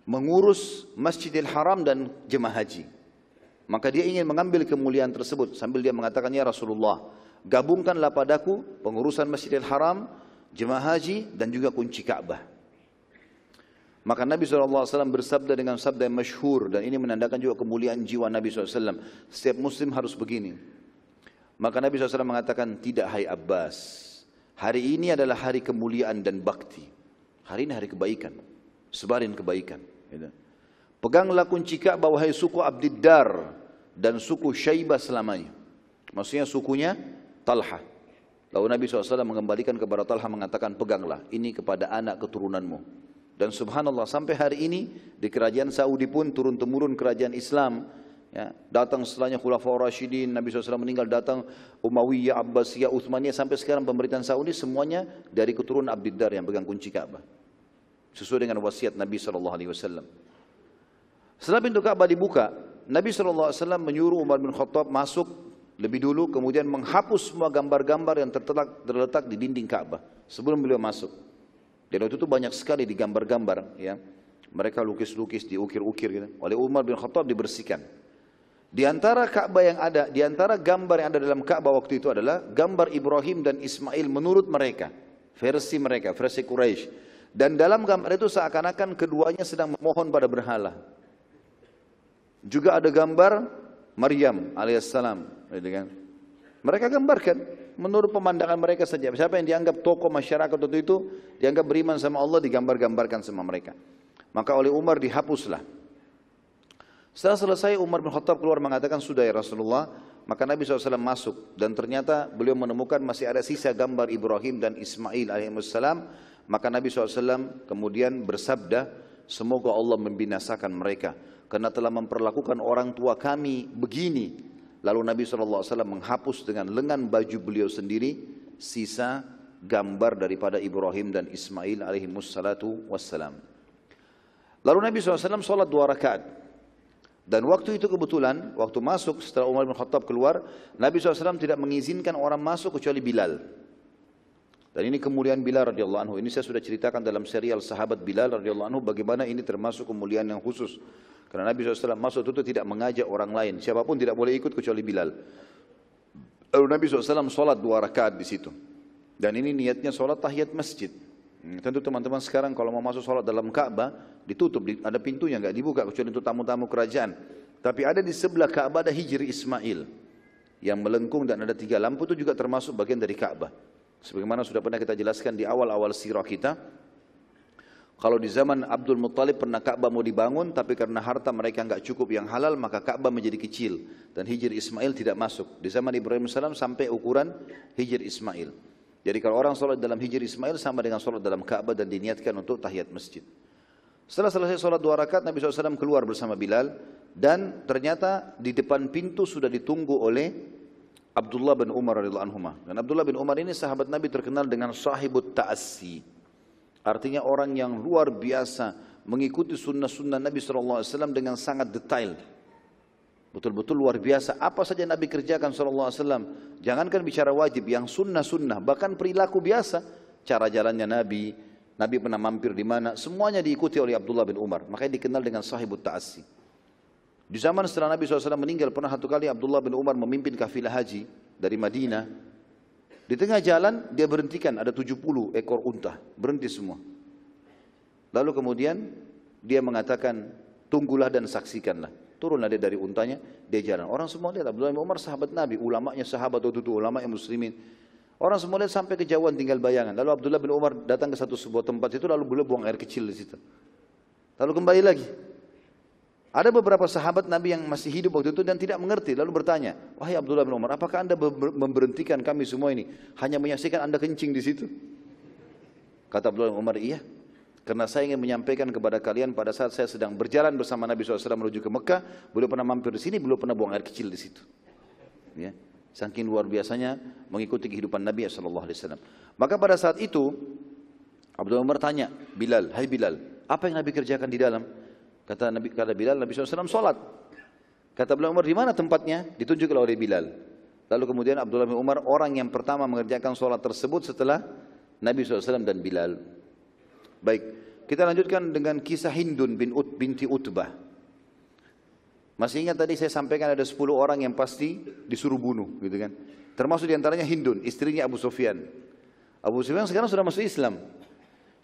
mengurus Masjidil Haram dan jemaah haji. Maka dia ingin mengambil kemuliaan tersebut sambil dia mengatakan, ya Rasulullah, gabungkanlah padaku pengurusan Masjidil Haram, jemaah haji dan juga kunci Ka'bah. Maka Nabi SAW bersabda dengan sabda yang masyhur, dan ini menandakan juga kemuliaan jiwa Nabi SAW. Setiap muslim harus begini. Maka Nabi SAW mengatakan, tidak hai Abbas, hari ini adalah hari kemuliaan dan bakti. Hari ini hari kebaikan, sebarin kebaikan. Peganglah kunci Ka'bah wahai suku Abdiddar dan suku Syaibah selamanya. Maksudnya sukunya Talha. Lalu Nabi SAW mengembalikan kepada Talha mengatakan, peganglah ini kepada anak keturunanmu. Dan subhanallah sampai hari ini di kerajaan Saudi pun turun-temurun kerajaan Islam. Ya, datang setelahnya Khulafaur Rasyidin, Nabi SAW meninggal, datang Umayyah, Abbasiyah, Utsmaniyah, sampai sekarang pemerintahan Saudi semuanya dari keturunan Abdiddar yang pegang kunci Ka'bah. Sesuai dengan wasiat Nabi SAW. Setelah pintu Ka'bah dibuka, Nabi SAW menyuruh Umar bin Khattab masuk lebih dulu, kemudian menghapus semua gambar-gambar yang terletak di dinding Ka'bah sebelum beliau masuk. Dan waktu itu banyak sekali di gambar-gambar, ya. Mereka lukis-lukis, diukir-ukir gitu. Oleh Umar bin Khattab dibersihkan. Di antara Ka'bah yang ada, di antara gambar yang ada dalam Ka'bah waktu itu adalah gambar Ibrahim dan Ismail menurut mereka, versi Quraisy. Dan dalam gambar itu seakan-akan keduanya sedang memohon pada berhala. Juga ada gambar Maryam alaihissalam, gitu kan. Mereka gambarkan menurut pemandangan mereka saja. Siapa yang dianggap tokoh masyarakat waktu itu, dianggap beriman sama Allah, digambar-gambarkan sama mereka. Maka oleh Umar dihapuslah. Setelah selesai, Umar bin Khattab keluar mengatakan, sudah ya Rasulullah. Maka Nabi SAW masuk, dan ternyata beliau menemukan masih ada sisa gambar Ibrahim dan Ismail alaihissalam. Maka Nabi SAW kemudian bersabda, semoga Allah membinasakan mereka, karena telah memperlakukan orang tua kami begini. Lalu Nabi SAW menghapus dengan lengan baju beliau sendiri sisa gambar daripada Ibrahim dan Ismail alaihimussalatu wassalam. Lalu Nabi SAW sholat 2 rakaat. Dan waktu itu kebetulan, waktu masuk setelah Umar bin Khattab keluar, Nabi SAW tidak mengizinkan orang masuk kecuali Bilal. Dan ini kemuliaan Bilal radhiyallahu anhu. Ini saya sudah ceritakan dalam serial sahabat Bilal radhiyallahu anhu, bagaimana ini termasuk kemuliaan yang khusus. Karena Nabi SAW masuk itu tidak mengajak orang lain. Siapapun tidak boleh ikut kecuali Bilal. Lalu Nabi SAW sholat 2 rakaat di situ. Dan ini niatnya sholat tahiyat masjid. Tentu teman-teman sekarang kalau mau masuk sholat dalam Ka'bah, ditutup, ada pintunya, nggak dibuka kecuali untuk tamu-tamu kerajaan. Tapi ada di sebelah Ka'bah ada hijri Ismail yang melengkung dan ada 3 lampu, itu juga termasuk bagian dari Ka'bah. Sebagaimana sudah pernah kita jelaskan di awal-awal sirah kita. Kalau di zaman Abdul Muttalib pernah Ka'bah mau dibangun, tapi karena harta mereka enggak cukup yang halal, maka Ka'bah menjadi kecil. Dan hijr Ismail tidak masuk. Di zaman Ibrahim AS sampai ukuran hijr Ismail. Jadi kalau orang sholat dalam hijr Ismail sama dengan sholat dalam Ka'bah dan diniatkan untuk tahiyat masjid. Setelah selesai sholat 2 rakaat, Nabi SAW keluar bersama Bilal. Dan ternyata di depan pintu sudah ditunggu oleh Abdullah bin Umar radhiyallahu anhu. Dan Abdullah bin Umar ini sahabat Nabi terkenal dengan sahibut ta'assi. Artinya orang yang luar biasa mengikuti sunnah-sunnah Nabi SAW dengan sangat detail. Betul-betul luar biasa. Apa saja Nabi kerjakan SAW. Jangankan bicara wajib, yang sunnah-sunnah. Bahkan perilaku biasa. Cara jalannya Nabi. Nabi pernah mampir di mana. Semuanya diikuti oleh Abdullah bin Umar. Makanya dikenal dengan sahibut ta'assi. Di zaman setelah Nabi SAW meninggal, pernah satu kali Abdullah bin Umar memimpin kafilah haji dari Madinah. Di tengah jalan dia berhentikan, ada 70 ekor unta, berhenti semua. Lalu kemudian dia mengatakan, tunggulah dan saksikanlah. Turunlah dia dari untanya, dia jalan. Orang semua lihat, Abdullah bin Umar sahabat Nabi, ulamanya sahabat waktu itu, ulama yang muslimin. Orang semua lihat sampai kejauhan tinggal bayangan. Lalu Abdullah bin Umar datang ke sebuah tempat itu, lalu beliau buang air kecil di situ. Lalu kembali lagi. Ada beberapa sahabat Nabi yang masih hidup waktu itu dan tidak mengerti, lalu bertanya, wahai Abdullah bin Umar, apakah anda memberhentikan kami semua ini hanya menyaksikan anda kencing di situ? Kata Abdullah bin Umar, iya, karena saya ingin menyampaikan kepada kalian pada saat saya sedang berjalan bersama Nabi SAW menuju ke Mekah, beliau pernah mampir di sini, beliau pernah buang air kecil di situ. Ya, saking luar biasanya mengikuti kehidupan Nabi SAW. Maka pada saat itu Abdullah bin Umar tanya Bilal, hai Bilal, apa yang Nabi kerjakan di dalam? Kata Bilal, Nabi SAW sholat. Kata Abdullah bin Umar, di mana tempatnya? Ditunjukkan oleh Bilal. Lalu kemudian Abdullah bin Umar orang yang pertama mengerjakan sholat tersebut setelah Nabi SAW dan Bilal. Baik, kita lanjutkan dengan kisah Hindun binti Utbah. Masih ingat tadi saya sampaikan ada 10 orang yang pasti disuruh bunuh, gitu kan? Termasuk diantaranya Hindun, istrinya Abu Sufyan. Abu Sufyan sekarang sudah masuk Islam.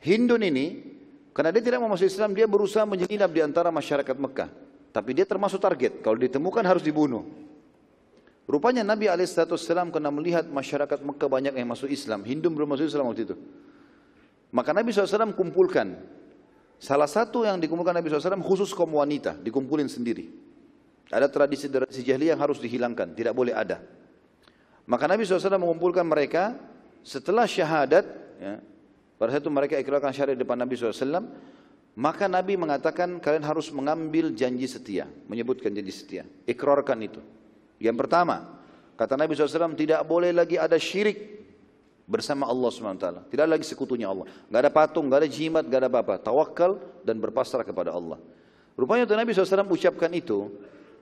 Hindun ini, karena dia tidak mau masuk Islam, dia berusaha menyelinap di antara masyarakat Mekah. Tapi dia termasuk target, kalau ditemukan harus dibunuh. Rupanya Nabi SAW karena melihat masyarakat Mekah banyak yang masuk Islam. Hindun belum masuk Islam waktu itu. Maka Nabi SAW kumpulkan. Salah satu yang dikumpulkan Nabi SAW khusus kaum wanita, dikumpulin sendiri. Ada tradisi-tradisi jahiliyah yang harus dihilangkan, tidak boleh ada. Maka Nabi SAW mengumpulkan mereka setelah syahadat, ya, pada saat itu mereka ikrarkan syahadat di depan Nabi SAW, maka Nabi mengatakan kalian harus mengambil janji setia, menyebutkan janji setia, ikrarkan itu. Yang pertama, kata Nabi SAW, tidak boleh lagi ada syirik bersama Allah SWT. Tidak lagi sekutunya Allah. Tidak ada patung, tidak ada jimat, tidak ada apa-apa. Tawakal dan berpasrah kepada Allah. Rupanya Nabi SAW ucapkan itu,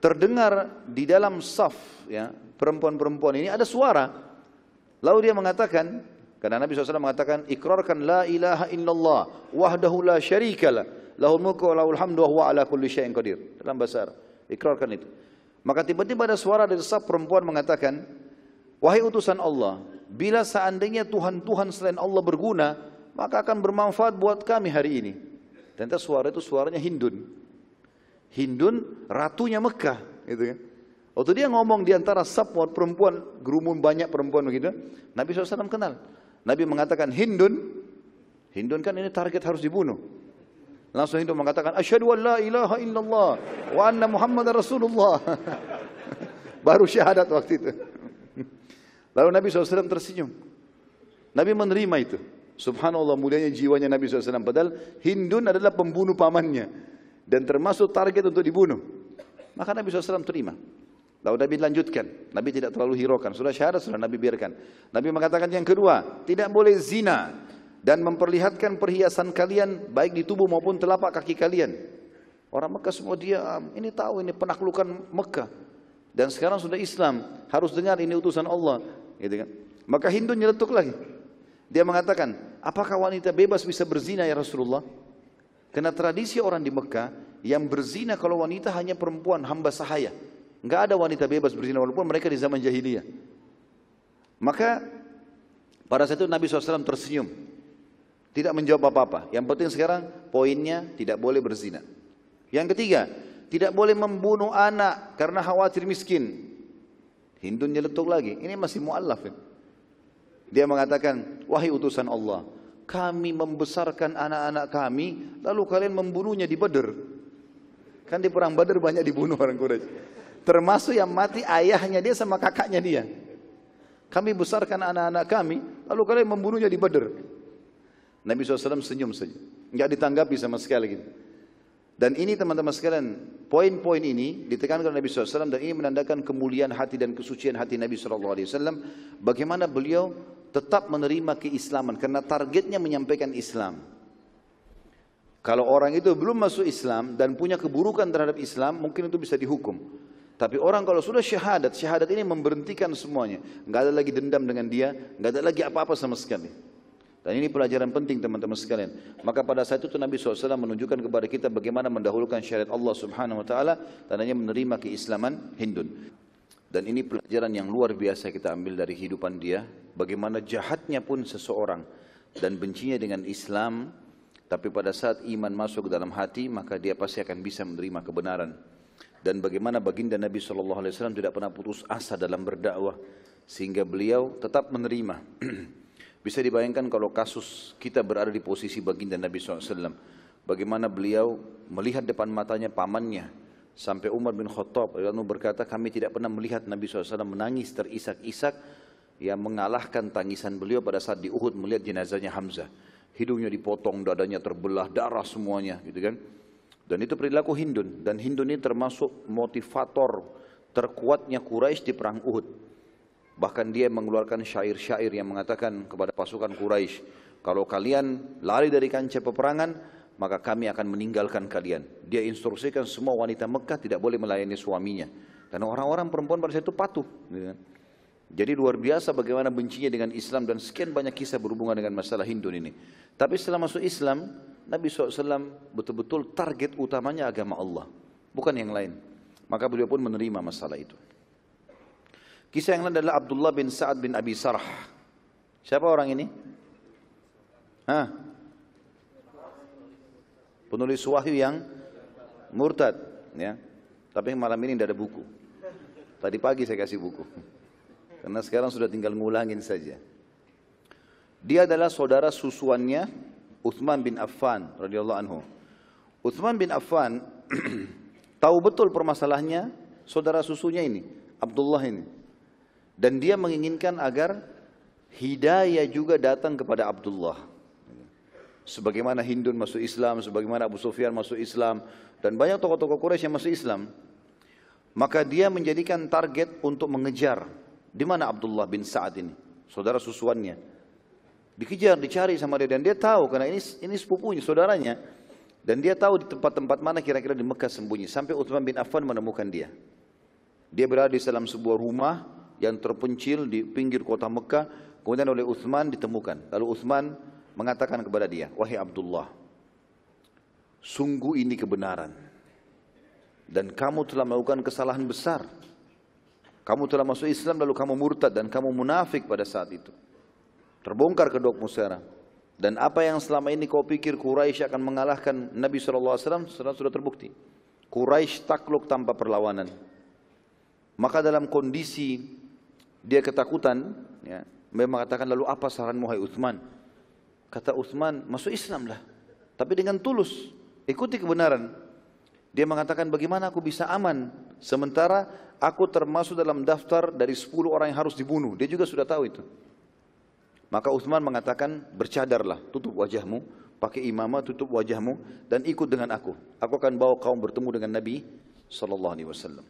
terdengar di dalam saf, ya, perempuan-perempuan ini ada suara. Lalu dia mengatakan, karena Nabi SAW mengatakan, ikrarkan la ilaha illallah, wahdahu la syarikalah, lahul mulku wa lahul hamdu wa huwa ala kulli syai'in qadir. Dalam bahasa Arab, ikrarkan itu. Maka tiba-tiba ada suara dari saf perempuan mengatakan, wahai utusan Allah, bila seandainya Tuhan-Tuhan selain Allah berguna, maka akan bermanfaat buat kami hari ini. Ternyata suara itu suaranya Hindun. Hindun ratunya Mekah, gitu kan. Waktu dia ngomong di antara saf perempuan, gerumun banyak perempuan begitu, Nabi SAW kenal. Nabi mengatakan Hindun kan ini target harus dibunuh. Langsung Hindun mengatakan asyhadu an la ilaha illallah wa anna Muhammadar Rasulullah. Baru syahadat waktu itu. Lalu Nabi SAW tersenyum. Nabi menerima itu. Subhanallah mulianya jiwanya Nabi SAW. Padahal Hindun adalah pembunuh pamannya. Dan termasuk target untuk dibunuh. Maka Nabi SAW terima. Lalu Nabi lanjutkan. Nabi tidak terlalu hiraukan. Sudah syahadat, sudah Nabi biarkan. Nabi mengatakan yang kedua, tidak boleh zina. Dan memperlihatkan perhiasan kalian baik di tubuh maupun telapak kaki kalian. Orang Mekah semua diam. Ini tahu ini penaklukan Mekah. Dan sekarang sudah Islam. Harus dengar ini utusan Allah. Gitu kan? Maka Hindun nyeletuk lagi. Dia mengatakan, apakah wanita bebas bisa berzina ya Rasulullah? Karena tradisi orang di Mekah yang berzina kalau wanita hanya perempuan hamba sahaya. Enggak ada wanita bebas berzina walaupun mereka di zaman jahiliyah. Maka pada saat itu Nabi SAW tersenyum. Tidak menjawab apa-apa. Yang penting sekarang poinnya tidak boleh berzina. Yang ketiga, tidak boleh membunuh anak karena khawatir miskin. Hindun nyeletuk lagi. Ini masih mu'allaf. Ya? Dia mengatakan, wahai utusan Allah, kami membesarkan anak-anak kami, lalu kalian membunuhnya di Badr. Kan di perang Badr banyak dibunuh orang Quraisy. Termasuk yang mati ayahnya dia sama kakaknya dia. Kami besarkan anak-anak kami, lalu kalian membunuhnya di Badr. Nabi SAW senyum saja. Enggak ditanggapi sama sekali gitu. Dan ini teman-teman sekalian, poin-poin ini ditekankan oleh Nabi SAW dan ini menandakan kemuliaan hati dan kesucian hati Nabi SAW. Bagaimana beliau tetap menerima keislaman karena targetnya menyampaikan Islam. Kalau orang itu belum masuk Islam dan punya keburukan terhadap Islam, mungkin itu bisa dihukum. Tapi orang kalau sudah syahadat, syahadat ini memberhentikan semuanya. Enggak ada lagi dendam dengan dia, enggak ada lagi apa-apa sama sekali. Dan ini pelajaran penting teman-teman sekalian. Maka pada saat itu Nabi SAW menunjukkan kepada kita bagaimana mendahulukan syariat Allah Subhanahu Wa Taala dan hanya menerima keislaman Hindun. Dan ini pelajaran yang luar biasa kita ambil dari kehidupan dia. Bagaimana jahatnya pun seseorang dan bencinya dengan Islam. Tapi pada saat iman masuk ke dalam hati, maka dia pasti akan bisa menerima kebenaran. Dan bagaimana baginda Nabi SAW tidak pernah putus asa dalam berdakwah. Sehingga beliau tetap menerima. Bisa dibayangkan kalau kasus kita berada di posisi baginda Nabi SAW. Bagaimana beliau melihat depan matanya pamannya. Sampai Umar bin Khattab berkata, kami tidak pernah melihat Nabi SAW menangis terisak-isak. Yang mengalahkan tangisan beliau pada saat di Uhud melihat jenazahnya Hamzah. Hidungnya dipotong, dadanya terbelah, darah semuanya. Gitu kan? Dan itu perilaku Hindun. Dan Hindun ini termasuk motivator terkuatnya Quraisy di perang Uhud. Bahkan dia mengeluarkan syair-syair yang mengatakan kepada pasukan Quraisy, kalau kalian lari dari kancah peperangan, maka kami akan meninggalkan kalian. Dia instruksikan semua wanita Mekah tidak boleh melayani suaminya. Karena orang-orang perempuan pada saat itu patuh. Jadi luar biasa bagaimana bencinya dengan Islam dan sekian banyak kisah berhubungan dengan masalah Hindun ini. Tapi setelah masuk Islam, Nabi SAW betul-betul target utamanya agama Allah, bukan yang lain. Maka beliau pun menerima masalah itu. Kisah yang lain adalah Abdullah bin Sa'ad bin Abi Sarh. Siapa orang ini? Penulis wahyu yang murtad, ya. Tapi malam ini tidak ada buku. Tadi pagi saya kasih buku. Karena sekarang sudah tinggal ngulangin saja. Dia adalah saudara susuannya Uthman bin Affan radhiyallahu anhu. Uthman bin Affan tahu betul permasalahannya saudara susunya ini, Abdullah ini. Dan dia menginginkan agar hidayah juga datang kepada Abdullah. Sebagaimana Hindun masuk Islam, sebagaimana Abu Sufyan masuk Islam, dan banyak tokoh-tokoh Quraisy yang masuk Islam. Maka dia menjadikan target untuk mengejar. Di mana Abdullah bin Sa'ad ini, saudara susuannya. Dikejar, dicari sama dia, dan dia tahu karena ini sepupunya, saudaranya. Dan dia tahu di tempat-tempat mana kira-kira di Mekah sembunyi. Sampai Uthman bin Affan menemukan dia. Dia berada di dalam sebuah rumah yang terpencil di pinggir kota Mekah. Kemudian oleh Uthman ditemukan. Lalu Uthman mengatakan kepada dia, wahai Abdullah, sungguh ini kebenaran. Dan kamu telah melakukan kesalahan besar. Kamu telah masuk Islam lalu kamu murtad dan kamu munafik pada saat itu. Terbongkar kedokmu sekarang. Dan apa yang selama ini kau pikir Quraisy akan mengalahkan Nabi SAW sudah terbukti. Quraisy takluk tanpa perlawanan. Maka dalam kondisi dia ketakutan, ya, dia mengatakan, lalu apa saranmu hai Uthman? Kata Uthman, masuk Islam lah. Tapi dengan tulus, ikuti kebenaran. Dia mengatakan, bagaimana aku bisa aman sementara aku termasuk dalam daftar dari 10 orang yang harus dibunuh. Dia juga sudah tahu itu. Maka Uthman mengatakan, bercadarlah, tutup wajahmu, pakai imamah, tutup wajahmu, dan ikut dengan aku. Aku akan bawa kaum bertemu dengan Nabi SAW.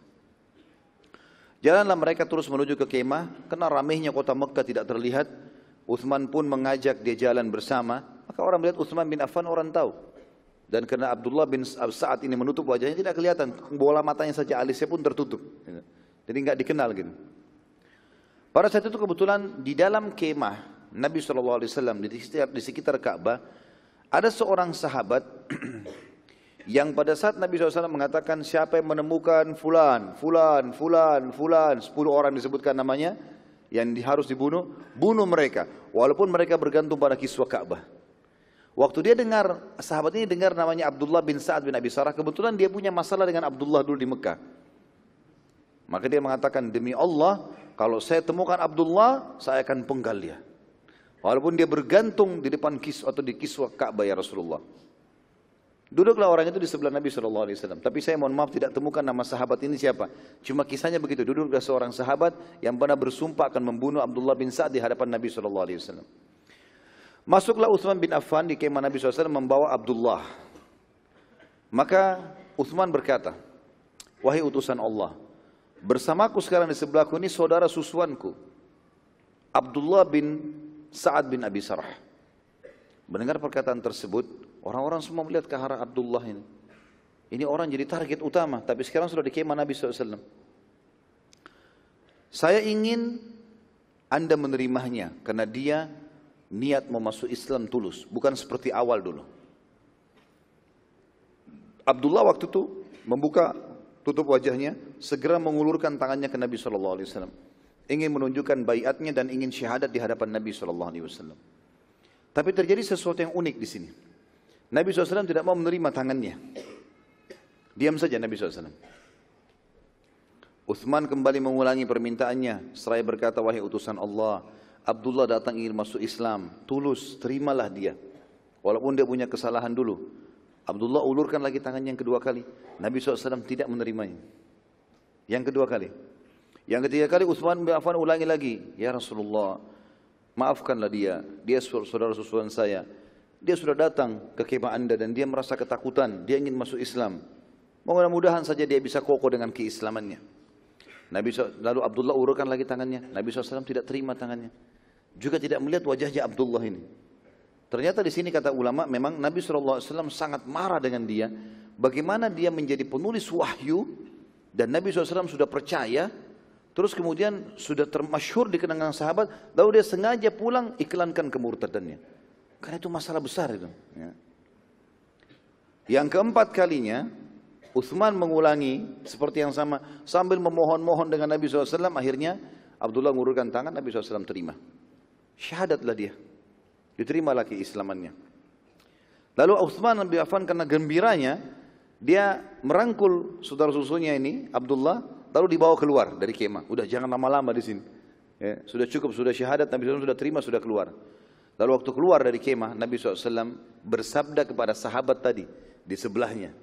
Jalanlah mereka terus menuju ke kemah, karena ramainya kota Mekah tidak terlihat. Uthman pun mengajak dia jalan bersama. Maka orang melihat Uthman bin Affan, orang tahu. Dan karena Abdullah bin Sa'ad ini menutup wajahnya, tidak kelihatan. Bola matanya saja, alisnya pun tertutup. Jadi enggak dikenal gitu. Pada saat itu kebetulan di dalam kemah Nabi SAW di sekitar Ka'bah, ada seorang sahabat yang pada saat Nabi SAW mengatakan, siapa yang menemukan fulan, 10 orang disebutkan namanya, yang harus dibunuh, bunuh mereka. Walaupun mereka bergantung pada kiswah Ka'bah. Waktu dia dengar, sahabat ini dengar namanya Abdullah bin Sa'ad bin Abi Sarh, kebetulan dia punya masalah dengan Abdullah dulu di Mekah. Maka dia mengatakan, demi Allah, kalau saya temukan Abdullah, saya akan penggal dia. Walaupun dia bergantung di depan kiswah atau di kiswah Ka'bah ya Rasulullah. Duduklah orang itu di sebelah Nabi SAW. Tapi saya mohon maaf tidak temukan nama sahabat ini siapa. Cuma kisahnya begitu, duduklah seorang sahabat yang pernah bersumpah akan membunuh Abdullah bin Sa'ad di hadapan Nabi SAW. Masuklah Uthman bin Affan di kemah Nabi SAW membawa Abdullah. Maka Uthman berkata, wahai utusan Allah, bersamaku sekarang di sebelahku ini saudara susuanku, Abdullah bin Sa'ad bin Abi Sarh. Mendengar perkataan tersebut, orang-orang semua melihat ke arah Abdullah ini. Ini orang jadi target utama, tapi sekarang sudah di kemah Nabi SAW. Saya ingin Anda menerimanya, karena dia niat mau masuk Islam tulus, bukan seperti awal dulu. Abdullah waktu itu membuka, tutup wajahnya, segera mengulurkan tangannya ke Nabi SAW. Ingin menunjukkan baiatnya dan ingin syahadat di hadapan Nabi SAW. Tapi terjadi sesuatu yang unik di sini. Nabi SAW tidak mau menerima tangannya. Diam saja Nabi SAW. Uthman kembali mengulangi permintaannya. Seraya berkata, wahai utusan Allah, Abdullah datang ingin masuk Islam, tulus, terimalah dia. Walaupun dia punya kesalahan dulu. Abdullah ulurkan lagi tangannya yang kedua kali. Nabi SAW tidak menerimanya. Yang kedua kali. Yang ketiga kali Uthman bin Affan ulangi lagi. Ya Rasulullah, maafkanlah dia. Dia saudara susuan saya. Dia sudah datang ke kemah Anda dan dia merasa ketakutan. Dia ingin masuk Islam. Mudah-mudahan saja dia bisa kokoh dengan keislamannya. Lalu Abdullah ulurkan lagi tangannya. Nabi SAW tidak terima tangannya. Juga tidak melihat wajahnya Abdullah ini. Ternyata di sini kata ulama, memang Nabi SAW sangat marah dengan dia. Bagaimana dia menjadi penulis wahyu dan Nabi SAW sudah percaya, Terus kemudian sudah termasyhur di kenangan sahabat, lalu dia sengaja pulang iklankan kemurtadannya. Karena itu masalah besar itu. Ya. Yang keempat kalinya, Utsman mengulangi seperti yang sama, sambil memohon-mohon dengan Nabi SAW, akhirnya Abdullah mengulurkan tangan, Nabi SAW terima. Syahadatlah dia, diterima lagi keislamannya. Lalu Utsman bin Affan karena gembiranya, dia merangkul saudara susunya ini, Abdullah, lalu dibawa keluar dari kemah. Udah jangan lama-lama di sini. Ya, sudah cukup, sudah syahadat, Nabi SAW sudah terima, sudah keluar. Lalu waktu keluar dari kemah, Nabi SAW bersabda kepada sahabat tadi di sebelahnya,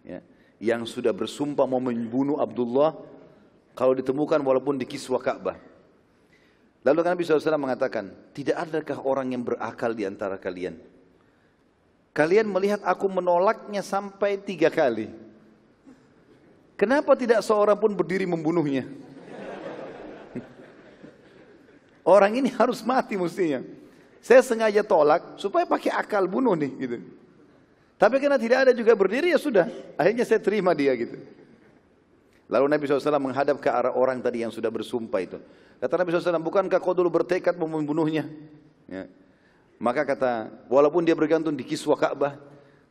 ya, yang sudah bersumpah mau membunuh Abdullah kalau ditemukan walaupun di kiswah Ka'bah. Lalu Nabi SAW mengatakan, tidak adakah orang yang berakal di antara kalian? Kalian melihat aku menolaknya sampai 3 kali. Kenapa tidak seorang pun berdiri membunuhnya? Orang ini harus mati mestinya. Saya sengaja tolak supaya pakai akal bunuh nih gitu. Tapi karena tidak ada juga berdiri, ya sudah. Akhirnya saya terima dia gitu. Lalu Nabi SAW menghadap ke arah orang tadi yang sudah bersumpah itu. Kata Nabi SAW, bukankah kau dulu bertekad mau membunuhnya? Ya. Maka kata, walaupun dia bergantung di kiswah Ka'bah,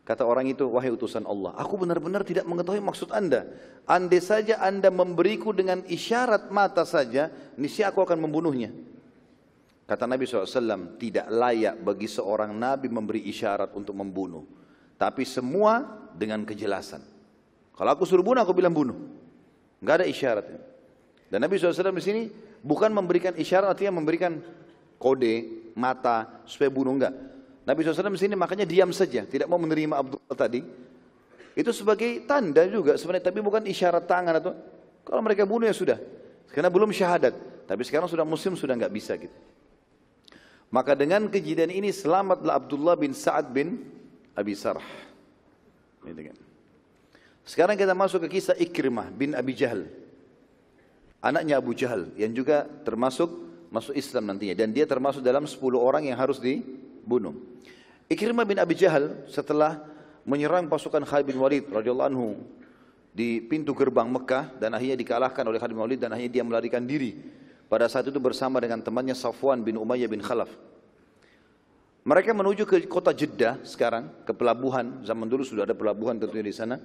kata orang itu, wahai utusan Allah, aku benar-benar tidak mengetahui maksud anda. Andai saja anda memberiku dengan isyarat mata saja, niscaya aku akan membunuhnya. Kata Nabi SAW, tidak layak bagi seorang Nabi memberi isyarat untuk membunuh. Tapi semua dengan kejelasan. Kalau aku suruh bunuh, aku bilang bunuh. Enggak ada isyaratnya. Dan Nabi SAW di sini bukan memberikan isyarat, artinya memberikan kode, mata, supaya bunuh, enggak. Nabi SAW di sini makanya diam saja, tidak mau menerima Abdullah tadi. Itu sebagai tanda juga sebenarnya, tapi bukan isyarat tangan atau kalau mereka bunuh ya sudah. Karena belum syahadat, tapi sekarang sudah muslim sudah enggak bisa gitu. Maka dengan kejadian ini selamatlah Abdullah bin Sa'ad bin Abi Sarh. Sekarang kita masuk ke kisah Ikrimah bin Abi Jahal, anaknya Abu Jahal yang juga termasuk masuk Islam nantinya, dan dia termasuk dalam 10 orang yang harus dibunuh. Ikrimah bin Abi Jahal setelah menyerang pasukan Khalid bin Walid radhiyallahu anhu di pintu gerbang Mekah dan akhirnya dikalahkan oleh Khalid bin Walid dan akhirnya dia melarikan diri. Pada saat itu bersama dengan temannya Safwan bin Umayyah bin Khalaf. Mereka menuju ke kota Jeddah sekarang, ke pelabuhan. Zaman dulu sudah ada pelabuhan tentunya di sana.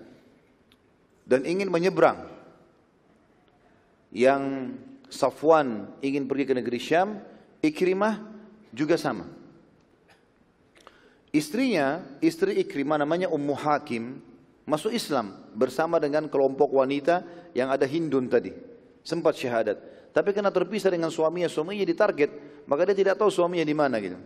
Dan ingin menyeberang. Yang Safwan ingin pergi ke negeri Syam, Ikrimah juga sama. Istrinya, istri Ikrimah namanya Ummu Hakim, masuk Islam bersama dengan kelompok wanita yang ada Hindun tadi. Sempat syahadat. Tapi karena terpisah dengan suaminya ditarget, maka dia tidak tahu suaminya di mana gitu.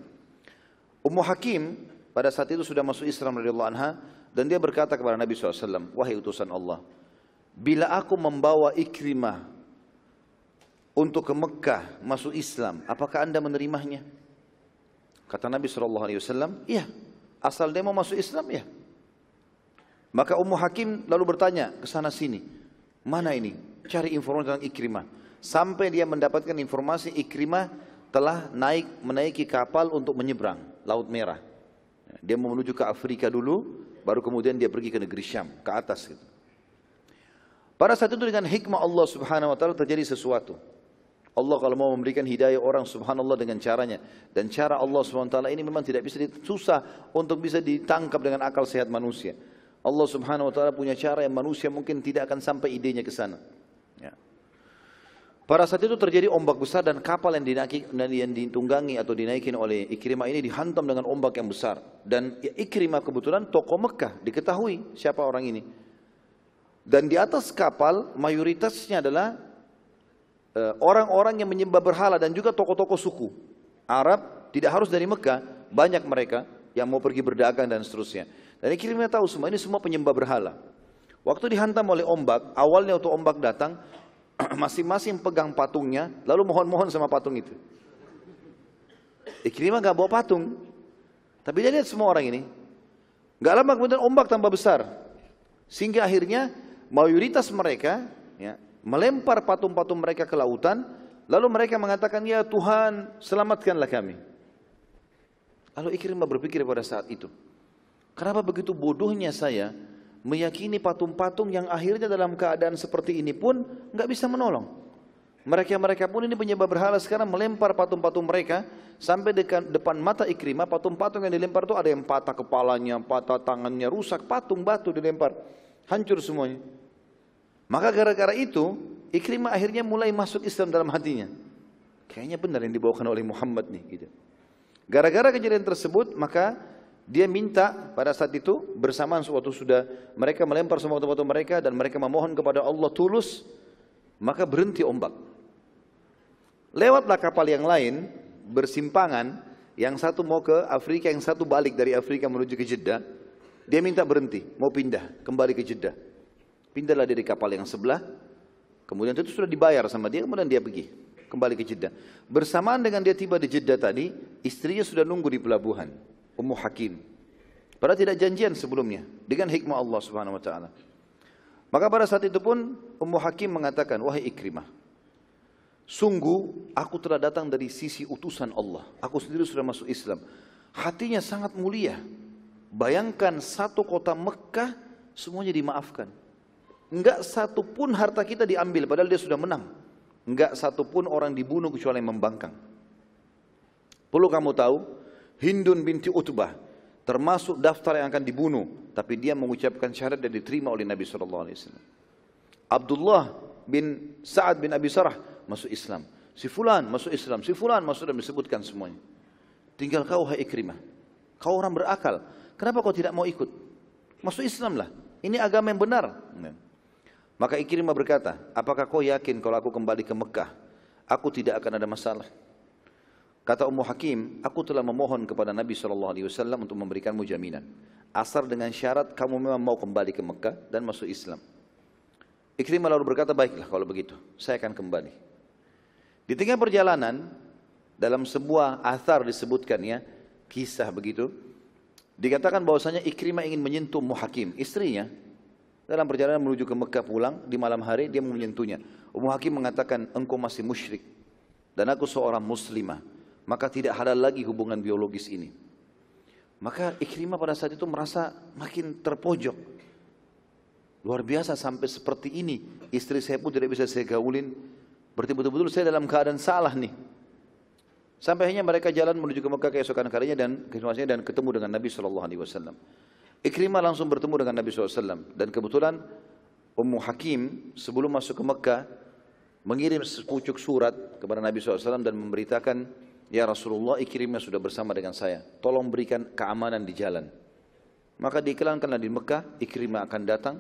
Ummu Hakim pada saat itu sudah masuk Islam radhiyallahu anha dan dia berkata kepada Nabi SAW, wahai utusan Allah, bila aku membawa Ikrimah untuk ke Mekah masuk Islam, apakah anda menerimanya? Kata Nabi SAW, iya, asal dia mau masuk Islam ya. Maka Ummu Hakim lalu bertanya ke sana sini, mana ini? Cari informasi tentang Ikrimah. Sampai dia mendapatkan informasi Ikrimah telah menaiki kapal untuk menyeberang Laut Merah. Dia mau menuju ke Afrika dulu, baru kemudian dia pergi ke negeri Syam, ke atas gitu. Pada saat itu dengan hikmah Allah Subhanahu wa taala terjadi sesuatu. Allah kalau mau memberikan hidayah orang subhanallah dengan caranya. Dan cara Allah Subhanahu wa taala ini memang tidak bisa susah untuk bisa ditangkap dengan akal sehat manusia. Allah Subhanahu wa taala punya cara yang manusia mungkin tidak akan sampai idenya ke sana. Ya. Pada saat itu terjadi ombak besar dan kapal yang ditunggangi atau dinaikin oleh Ikrimah ini dihantam dengan ombak yang besar. Dan Ikrimah kebetulan tokoh Mekah, diketahui siapa orang ini. Dan di atas kapal mayoritasnya adalah orang-orang yang menyembah berhala dan juga tokoh-tokoh suku Arab, tidak harus dari Mekah, banyak mereka yang mau pergi berdagang dan seterusnya. Dan Ikrimah tahu semua ini semua penyembah berhala. Waktu dihantam oleh ombak, awalnya waktu ombak datang, masing-masing pegang patungnya, lalu mohon-mohon sama patung itu. Ikrimah gak bawa patung, tapi dia lihat semua orang ini. Gak lama kemudian ombak tambah besar, sehingga akhirnya mayoritas mereka ya, melempar patung-patung mereka ke lautan, lalu mereka mengatakan, ya Tuhan selamatkanlah kami. Lalu Ikrimah berpikir pada saat itu, kenapa begitu bodohnya saya meyakini patung-patung yang akhirnya dalam keadaan seperti ini pun nggak bisa menolong. Mereka pun ini penyembah berhala sekarang melempar patung-patung mereka sampai depan mata Ikrimah. Patung-patung yang dilempar itu ada yang patah kepalanya, patah tangannya, rusak, patung batu dilempar, hancur semuanya. Maka gara-gara itu Ikrimah akhirnya mulai masuk Islam dalam hatinya. Kayaknya benar yang dibawakan oleh Muhammad nih gitu. Gara-gara kejadian tersebut maka dia minta pada saat itu bersamaan suatu sudah mereka melempar semua patung-patung mereka dan mereka memohon kepada Allah tulus, maka berhenti ombak. Lewatlah kapal yang lain bersimpangan, yang satu mau ke Afrika, yang satu balik dari Afrika menuju ke Jeddah. Dia minta berhenti, mau pindah kembali ke Jeddah. Pindahlah dari kapal yang sebelah, kemudian itu sudah dibayar sama dia, kemudian dia pergi kembali ke Jeddah. Bersamaan dengan dia tiba di Jeddah tadi, istrinya sudah nunggu di pelabuhan, Ummu Hakim. Padahal tidak janjian sebelumnya, dengan hikmah Allah Subhanahu Wa Taala. Maka pada saat itu pun Ummu Hakim mengatakan, wahai Ikrimah, sungguh aku telah datang dari sisi utusan Allah. Aku sendiri sudah masuk Islam. Hatinya sangat mulia. Bayangkan satu kota Mekah semuanya dimaafkan. Enggak satu pun harta kita diambil padahal dia sudah menang. Enggak satu pun orang dibunuh kecuali yang membangkang. Perlu kamu tahu, Hindun binti Utbah termasuk daftar yang akan dibunuh, tapi dia mengucapkan syahadat dan diterima oleh Nabi SAW. Abdullah bin Sa'ad bin Abi Sarah masuk Islam. Si fulan masuk Islam, si fulan masuk, dan disebutkan semuanya. Tinggal kau, hai Ikrimah. Kau orang berakal. Kenapa kau tidak mau ikut? Masuk Islam lah. Ini agama yang benar. Maka Ikrimah berkata, apakah kau yakin kalau aku kembali ke Mekah, aku tidak akan ada masalah? Kata Ummu Hakim, aku telah memohon kepada Nabi SAW untuk memberikanmu jaminan. Asal dengan syarat kamu memang mau kembali ke Mekah dan masuk Islam. Ikrimah lalu berkata, baiklah kalau begitu, saya akan kembali. Di tengah perjalanan, dalam sebuah athar disebutkan ya, kisah begitu, dikatakan bahwasanya Ikrimah ingin menyentuh Ummu Hakim, istrinya. Dalam perjalanan menuju ke Mekah pulang, di malam hari dia menyentuhnya. Ummu Hakim mengatakan, engkau masih musyrik, dan aku seorang muslimah, maka tidak halal lagi hubungan biologis ini. Maka Ikrimah pada saat itu merasa makin terpojok. Luar biasa sampai seperti ini, istri saya pun tidak bisa saya gaulin, berarti betul-betul saya dalam keadaan salah nih. Sampai akhirnya mereka jalan menuju ke Mekah keesokan harinya dan ketemu dengan Nabi SAW. Ikrimah langsung bertemu dengan Nabi SAW. Dan kebetulan Ummu Hakim sebelum masuk ke Mekah mengirim sepucuk surat kepada Nabi SAW dan memberitakan, ya Rasulullah, Ikrimah sudah bersama dengan saya, tolong berikan keamanan di jalan. Maka diiklankanlah di Mekah, Ikrimah akan datang,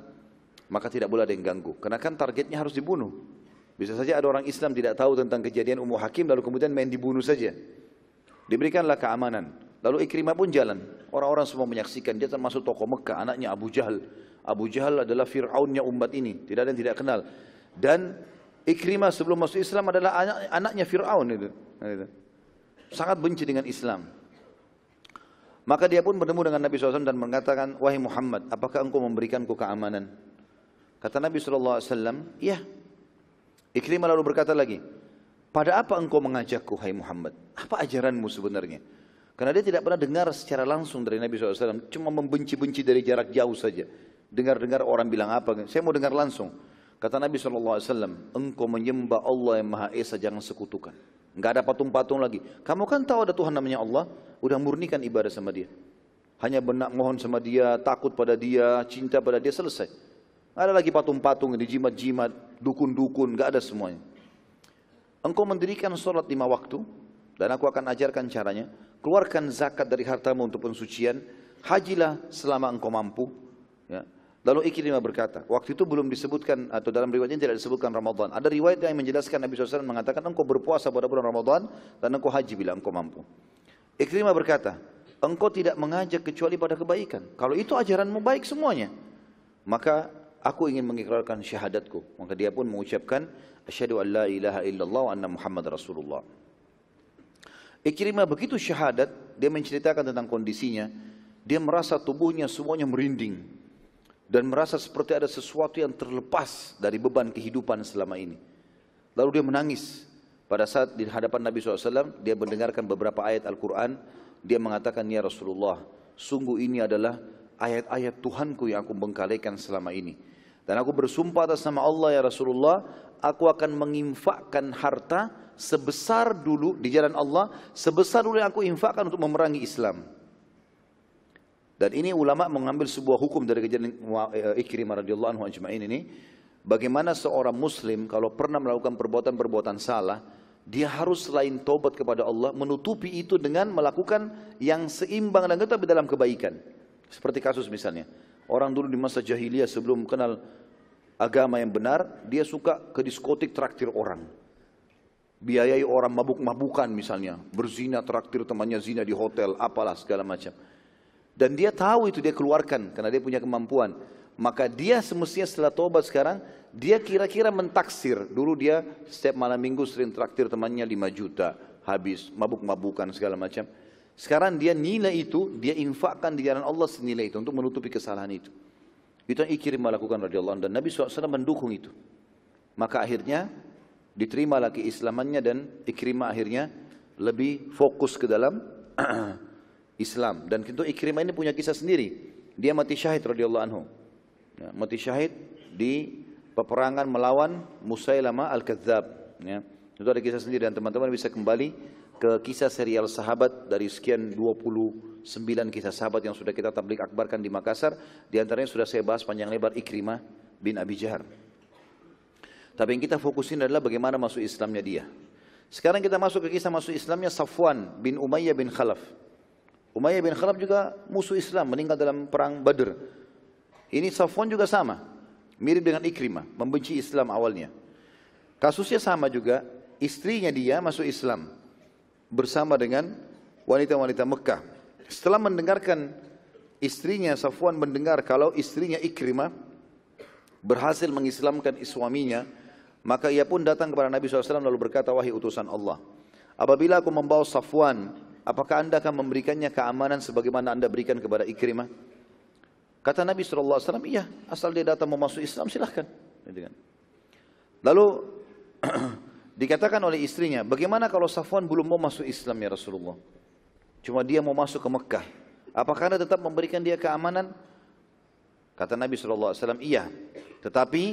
maka tidak boleh ada yang ganggu. Karena kan targetnya harus dibunuh. Bisa saja ada orang Islam tidak tahu tentang kejadian Ummu Hakim lalu kemudian main dibunuh saja. Diberikanlah keamanan. Lalu Ikrimah pun jalan. Orang-orang semua menyaksikan, dia termasuk tokoh Mekah, anaknya Abu Jahal. Abu Jahal adalah Fir'aunnya umat ini, tidak ada yang tidak kenal. Dan Ikrimah sebelum masuk Islam adalah anaknya Fir'aun itu. Sangat benci dengan Islam. Maka dia pun bertemu dengan Nabi SAW dan mengatakan, wahai Muhammad, apakah engkau memberikanku keamanan? Kata Nabi SAW, iya. Ikrimah lalu berkata lagi, pada apa engkau mengajakku, hai Muhammad? Apa ajaranmu sebenarnya? Karena dia tidak pernah dengar secara langsung dari Nabi SAW, cuma membenci-benci dari jarak jauh saja. Dengar-dengar orang bilang apa, saya mau dengar langsung. Kata Nabi SAW, engkau menyembah Allah yang Maha Esa, jangan sekutukan. Enggak ada patung-patung lagi. Kamu kan tahu ada Tuhan namanya Allah, udah murnikan ibadah sama dia. Hanya benak mohon sama dia, takut pada dia, cinta pada dia, selesai. Enggak ada lagi patung-patung, dijimat-jimat, dukun-dukun, enggak ada semuanya. Engkau mendirikan sholat 5 waktu, dan aku akan ajarkan caranya. Keluarkan zakat dari hartamu untuk pensucian, hajilah selama engkau mampu. Ya. Lalu Ikrimah berkata, waktu itu belum disebutkan, atau dalam riwayatnya tidak disebutkan Ramadan. Ada riwayat yang menjelaskan Nabi SAW mengatakan, engkau berpuasa pada bulan Ramadan, dan engkau haji bila engkau mampu. Ikrimah berkata, engkau tidak mengajak kecuali pada kebaikan. Kalau itu ajaranmu baik semuanya, maka aku ingin mengikrarkan syahadatku. Maka dia pun mengucapkan, asyhadu an la ilaha illallah wa anna Muhammad Rasulullah. Ikrimah begitu syahadat, dia menceritakan tentang kondisinya. Dia merasa tubuhnya semuanya merinding. Dan merasa seperti ada sesuatu yang terlepas dari beban kehidupan selama ini. Lalu dia menangis. Pada saat di hadapan Nabi SAW, dia mendengarkan beberapa ayat Al-Quran. Dia mengatakan, ya Rasulullah, sungguh ini adalah ayat-ayat Tuhanku yang aku bengkalikan selama ini. Dan aku bersumpah atas nama Allah ya Rasulullah, aku akan menginfakkan harta sebesar dulu di jalan Allah, sebesar dulu yang aku infakkan untuk memerangi Islam. Dan ini ulama mengambil sebuah hukum dari kejadian Ikrimah radhiyallahu anhu ajma'in ini, bagaimana seorang muslim kalau pernah melakukan perbuatan-perbuatan salah, dia harus selain taubat kepada Allah, menutupi itu dengan melakukan yang seimbang dan tetap dalam kebaikan. Seperti kasus misalnya, orang dulu di masa jahiliyah sebelum kenal agama yang benar, dia suka ke diskotik traktir orang. Biayai orang mabuk-mabukan misalnya, berzina, traktir temannya zina di hotel, apalah segala macam. Dan dia tahu itu dia keluarkan karena dia punya kemampuan. Maka dia semestinya setelah taubat sekarang, dia kira-kira mentaksir. Dulu dia setiap malam minggu sering traktir temannya 5 juta, habis, mabuk-mabukan segala macam. Sekarang dia nilai itu, dia infakkan di jalan Allah senilai itu untuk menutupi kesalahan itu. Itu yang Ikrimah lakukan radhiyallahu anhu, dan Nabi SAW mendukung itu. Maka akhirnya diterima lagi keislamannya dan Ikrimah akhirnya lebih fokus ke dalam Islam. Dan tentu Ikrimah ini punya kisah sendiri. Dia mati syahid radhiyallahu anhu. Ya, mati syahid di peperangan melawan Musailamah Al-Kadzab. Ya, itu ada kisah sendiri dan teman-teman bisa kembali ke kisah serial sahabat dari sekian 29 kisah sahabat yang sudah kita tabligh akbarkan di Makassar. Di antaranya sudah saya bahas panjang lebar Ikrimah bin Abi Jahar. Tapi yang kita fokusin adalah bagaimana masuk Islamnya dia. Sekarang kita masuk ke kisah masuk Islamnya Safwan bin Umayyah bin Khalaf. Umayyah bin Khalaf juga musuh Islam, meninggal dalam perang Badr. Ini Safwan juga sama, mirip dengan Ikrimah, membenci Islam awalnya. Kasusnya sama juga, istrinya dia masuk Islam bersama dengan wanita-wanita Mekah. Setelah mendengarkan istrinya, Safwan mendengar kalau istrinya Ikrimah berhasil mengislamkan suaminya, maka ia pun datang kepada Nabi SAW lalu berkata, wahai utusan Allah, apabila aku membawa Safwan, apakah anda akan memberikannya keamanan sebagaimana anda berikan kepada Ikrimah? Kata Nabi SAW, iya, asal dia datang mau masuk Islam silahkan. Lalu dikatakan oleh istrinya, bagaimana kalau Safwan belum mau masuk Islam ya Rasulullah? Cuma dia mau masuk ke Mekah. Apakah anda tetap memberikan dia keamanan? Kata Nabi SAW, iya. Tetapi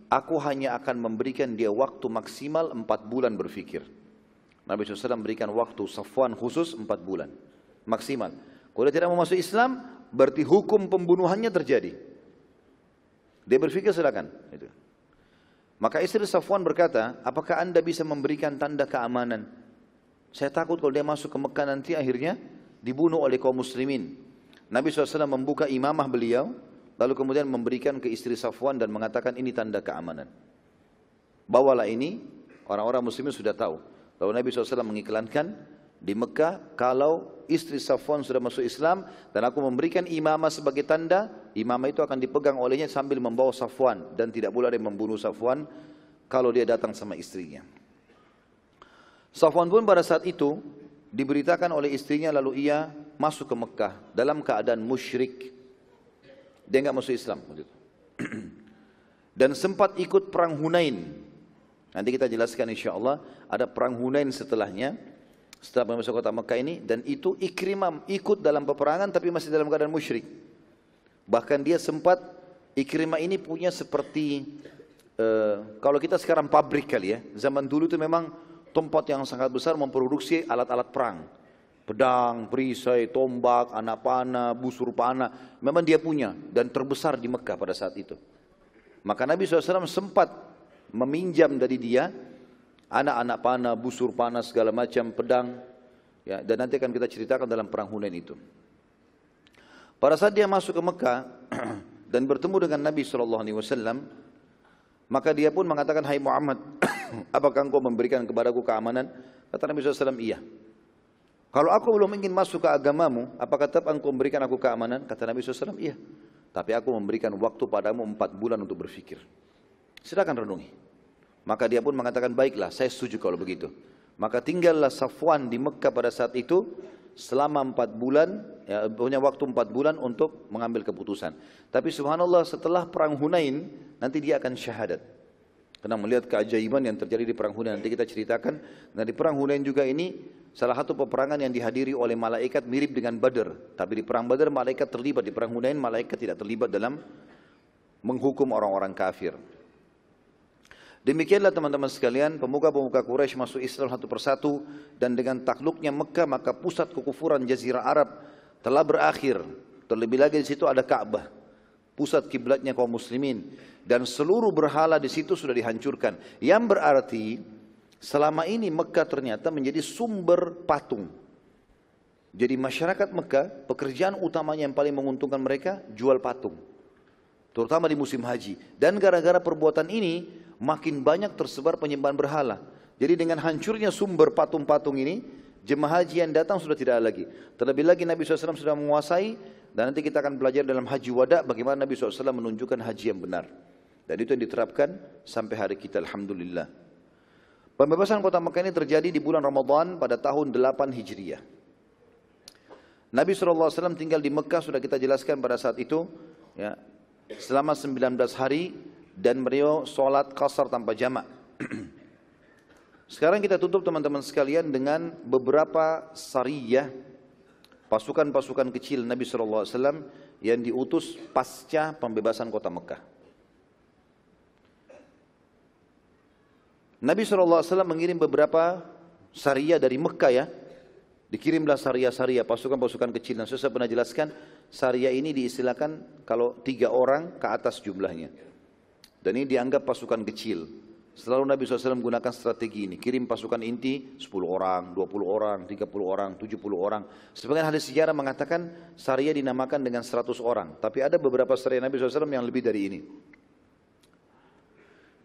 aku hanya akan memberikan dia waktu maksimal 4 bulan berfikir. Nabi SAW memberikan waktu Safwan khusus 4 bulan. Maksimal. Kalau dia tidak mau masuk Islam, berarti hukum pembunuhannya terjadi. Dia berfikir silakan. Maka istri Safwan berkata, apakah anda bisa memberikan tanda keamanan? Saya takut kalau dia masuk ke Mekah nanti akhirnya dibunuh oleh kaum muslimin. Nabi SAW membuka imamah beliau, lalu kemudian memberikan ke istri Safwan dan mengatakan ini tanda keamanan. Bawalah ini, orang-orang muslimin sudah tahu. Lalu Nabi SAW mengiklankan di Mekah, kalau istri Safwan sudah masuk Islam dan aku memberikan imamah sebagai tanda, imamah itu akan dipegang olehnya sambil membawa Safwan dan tidak boleh ada yang membunuh Safwan kalau dia datang sama istrinya. Safwan pun pada saat itu diberitakan oleh istrinya lalu ia masuk ke Mekah dalam keadaan musyrik. Dia enggak masuk Islam. Dan sempat ikut perang Hunain. Nanti kita jelaskan insyaAllah, ada perang Hunain setelahnya, setelah masuk kota Mekah ini, dan itu Ikrimah ikut dalam peperangan tapi masih dalam keadaan musyrik. Bahkan dia sempat, Ikrimah ini punya seperti, kalau kita sekarang pabrik kali ya, zaman dulu itu memang tempat yang sangat besar memproduksi alat-alat perang. Pedang, perisai, tombak, anak panah, busur panah, memang dia punya dan terbesar di Mekah pada saat itu. Maka Nabi SAW sempat meminjam dari dia anak-anak panah, busur panah, segala macam, pedang, ya, dan nanti akan kita ceritakan dalam perang Hunain itu. Pada saat dia masuk ke Mekah dan bertemu dengan Nabi SAW, maka dia pun mengatakan, hai Muhammad, apakah engkau memberikan kepadaku keamanan? Kata Nabi SAW, iya. Kalau aku belum ingin masuk ke agamamu, apakah tetap engkau memberikan aku keamanan? Kata Nabi SAW, iya. Tapi aku memberikan waktu padamu 4 bulan untuk berfikir. Silakan renungi. Maka dia pun mengatakan, baiklah, saya setuju kalau begitu. Maka tinggallah Safwan di Mekah pada saat itu selama 4 bulan, ya, punya waktu 4 bulan untuk mengambil keputusan. Tapi subhanallah setelah perang Hunain, nanti dia akan syahadat. Karena melihat keajaiban yang terjadi di perang Hunain, nanti kita ceritakan. Nah di perang Hunain juga ini, salah satu peperangan yang dihadiri oleh malaikat mirip dengan Badr. Tapi di perang Badr malaikat terlibat, di perang Hunain malaikat tidak terlibat dalam menghukum orang-orang kafir. Demikianlah teman-teman sekalian, pemuka-pemuka Quraisy masuk Islam satu persatu, dan dengan takluknya Mekah maka pusat kekufuran Jazirah Arab telah berakhir. Terlebih lagi di situ ada Ka'bah, pusat kiblatnya kaum muslimin, dan seluruh berhala di situ sudah dihancurkan. Yang berarti selama ini Mekah ternyata menjadi sumber patung. Jadi masyarakat Mekah, pekerjaan utamanya yang paling menguntungkan mereka jual patung, terutama di musim haji. Dan gara-gara perbuatan ini makin banyak tersebar penyembahan berhala. Jadi dengan hancurnya sumber patung-patung ini, jemaah haji yang datang sudah tidak ada lagi. Terlebih lagi Nabi SAW sudah menguasai, dan nanti kita akan belajar dalam haji wada bagaimana Nabi SAW menunjukkan haji yang benar. Dan itu yang diterapkan sampai hari kita, alhamdulillah. Pembebasan kota Mekah ini terjadi di bulan Ramadan pada tahun 8 Hijriah. Nabi SAW tinggal di Mekah, sudah kita jelaskan pada saat itu, ya, selama 19 hari, dan beliau sholat qasar tanpa jamak. Sekarang kita tutup teman-teman sekalian dengan beberapa sariyah, pasukan-pasukan kecil Nabi SAW yang diutus pasca pembebasan kota Mekah. Nabi SAW mengirim beberapa sariyah dari Mekah, ya. Dikirimlah sariyah-sariyah, pasukan-pasukan kecil. Dan saya pernah jelaskan, sariyah ini diistilahkan kalau 3 orang ke atas jumlahnya. Dan ini dianggap pasukan kecil. Selalu Nabi SAW menggunakan strategi ini. Kirim pasukan inti 10 orang, 20 orang, 30 orang, 70 orang. Sebagian hadis sejarah mengatakan sariyah dinamakan dengan 100 orang. Tapi ada beberapa sariyah Nabi SAW yang lebih dari ini.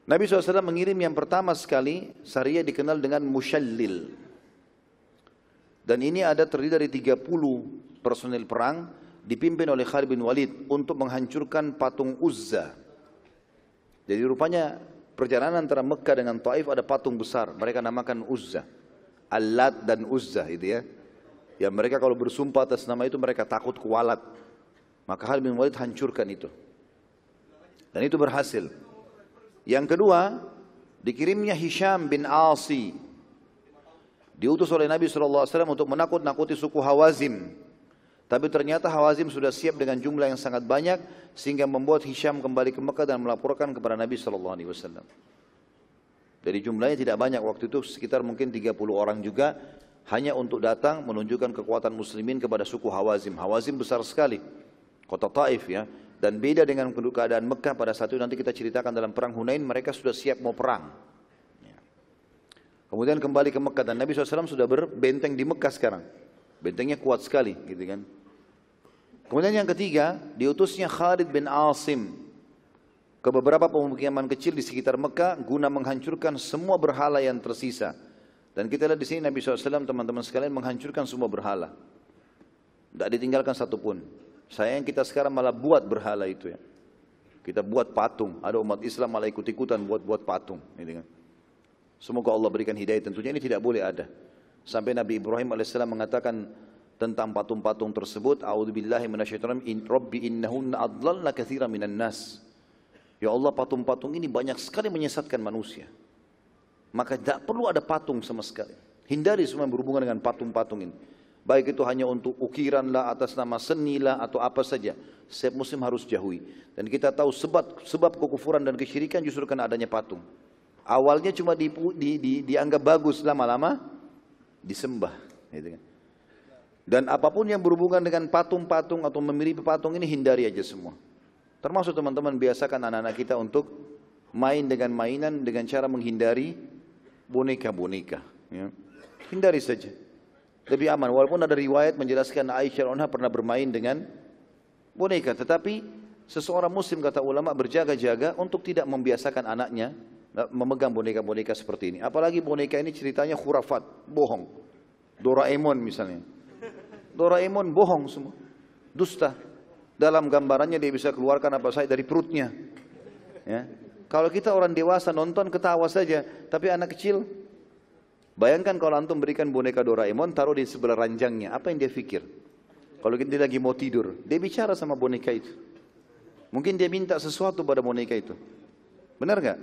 Nabi SAW mengirim yang pertama sekali, sariyah dikenal dengan Mushallil. Dan ini ada terdiri dari 30 personil perang, dipimpin oleh Khalid bin Walid untuk menghancurkan patung Uzza. Jadi rupanya perjalanan antara Mekah dengan Taif ada patung besar, mereka namakan Uzza, Al-Lat dan Uzza itu ya. Yang mereka kalau bersumpah atas nama itu mereka takut kualat. Maka Khalid bin Walid hancurkan itu. Dan itu berhasil. Yang kedua, dikirimnya Hisham bin Asi. Diutus oleh Nabi SAW untuk menakut-nakuti suku Hawazim. Tapi ternyata Hawazim sudah siap dengan jumlah yang sangat banyak, sehingga membuat Hisham kembali ke Mekah dan melaporkan kepada Nabi SAW. Jadi jumlahnya tidak banyak waktu itu, sekitar mungkin 30 orang juga, hanya untuk datang menunjukkan kekuatan muslimin kepada suku Hawazim. Hawazim besar sekali, kota Taif ya. Dan beda dengan keadaan Mekah pada saat itu, nanti kita ceritakan dalam perang Hunain, mereka sudah siap mau perang. Kemudian kembali ke Mekah, dan Nabi SAW sudah berbenteng di Mekah sekarang. Bentengnya kuat sekali, gitu kan. Kemudian yang ketiga, diutusnya Khalid bin Asim ke beberapa pemukiman kecil di sekitar Mekah guna menghancurkan semua berhala yang tersisa. Dan kita lihat di sini Nabi SAW, teman-teman sekalian, menghancurkan semua berhala. Tidak ditinggalkan satupun. Sayang kita sekarang malah buat berhala itu ya. Kita buat patung. Ada umat Islam malah ikut-ikutan buat patung. Gitu kan. Semoga Allah berikan hidayah. Tentunya ini tidak boleh ada. Sampai Nabi Ibrahim AS mengatakan tentang patung-patung tersebut, a'udzubillahi minasyaitonir rajim, rabbi innahunna adlalna katsiran minan nas. Ya Allah, patung-patung ini banyak sekali menyesatkan manusia. Maka tidak perlu ada patung sama sekali. Hindari semua yang berhubungan dengan patung-patung ini. Baik itu hanya untuk ukiran lah, atas nama seni lah, atau apa saja. Setiap muslim harus jauhi. Dan kita tahu sebab kekufuran dan kesyirikan justru karena adanya patung. Awalnya cuma dianggap bagus, lama-lama disembah. Gitu kan. Dan apapun yang berhubungan dengan patung-patung atau memiliki patung ini hindari aja semua. Termasuk teman-teman biasakan anak-anak kita untuk main dengan mainan dengan cara menghindari boneka-boneka. Ya. Hindari saja. Lebih aman. Walaupun ada riwayat menjelaskan Aisyah radhiyallahu anha pernah bermain dengan boneka. Tetapi seseorang muslim kata ulama berjaga-jaga untuk tidak membiasakan anaknya memegang boneka-boneka seperti ini. Apalagi boneka ini ceritanya khurafat, bohong. Doraemon misalnya. Doraemon bohong semua. Dusta. Dalam gambarannya dia bisa keluarkan apa saja dari perutnya. Ya. Kalau kita orang dewasa nonton ketawa saja, tapi anak kecil, bayangkan kalau antum berikan boneka Doraemon taruh di sebelah ranjangnya, apa yang dia pikir? Kalau dia lagi mau tidur, dia bicara sama boneka itu. Mungkin dia minta sesuatu pada boneka itu. Benar nggak?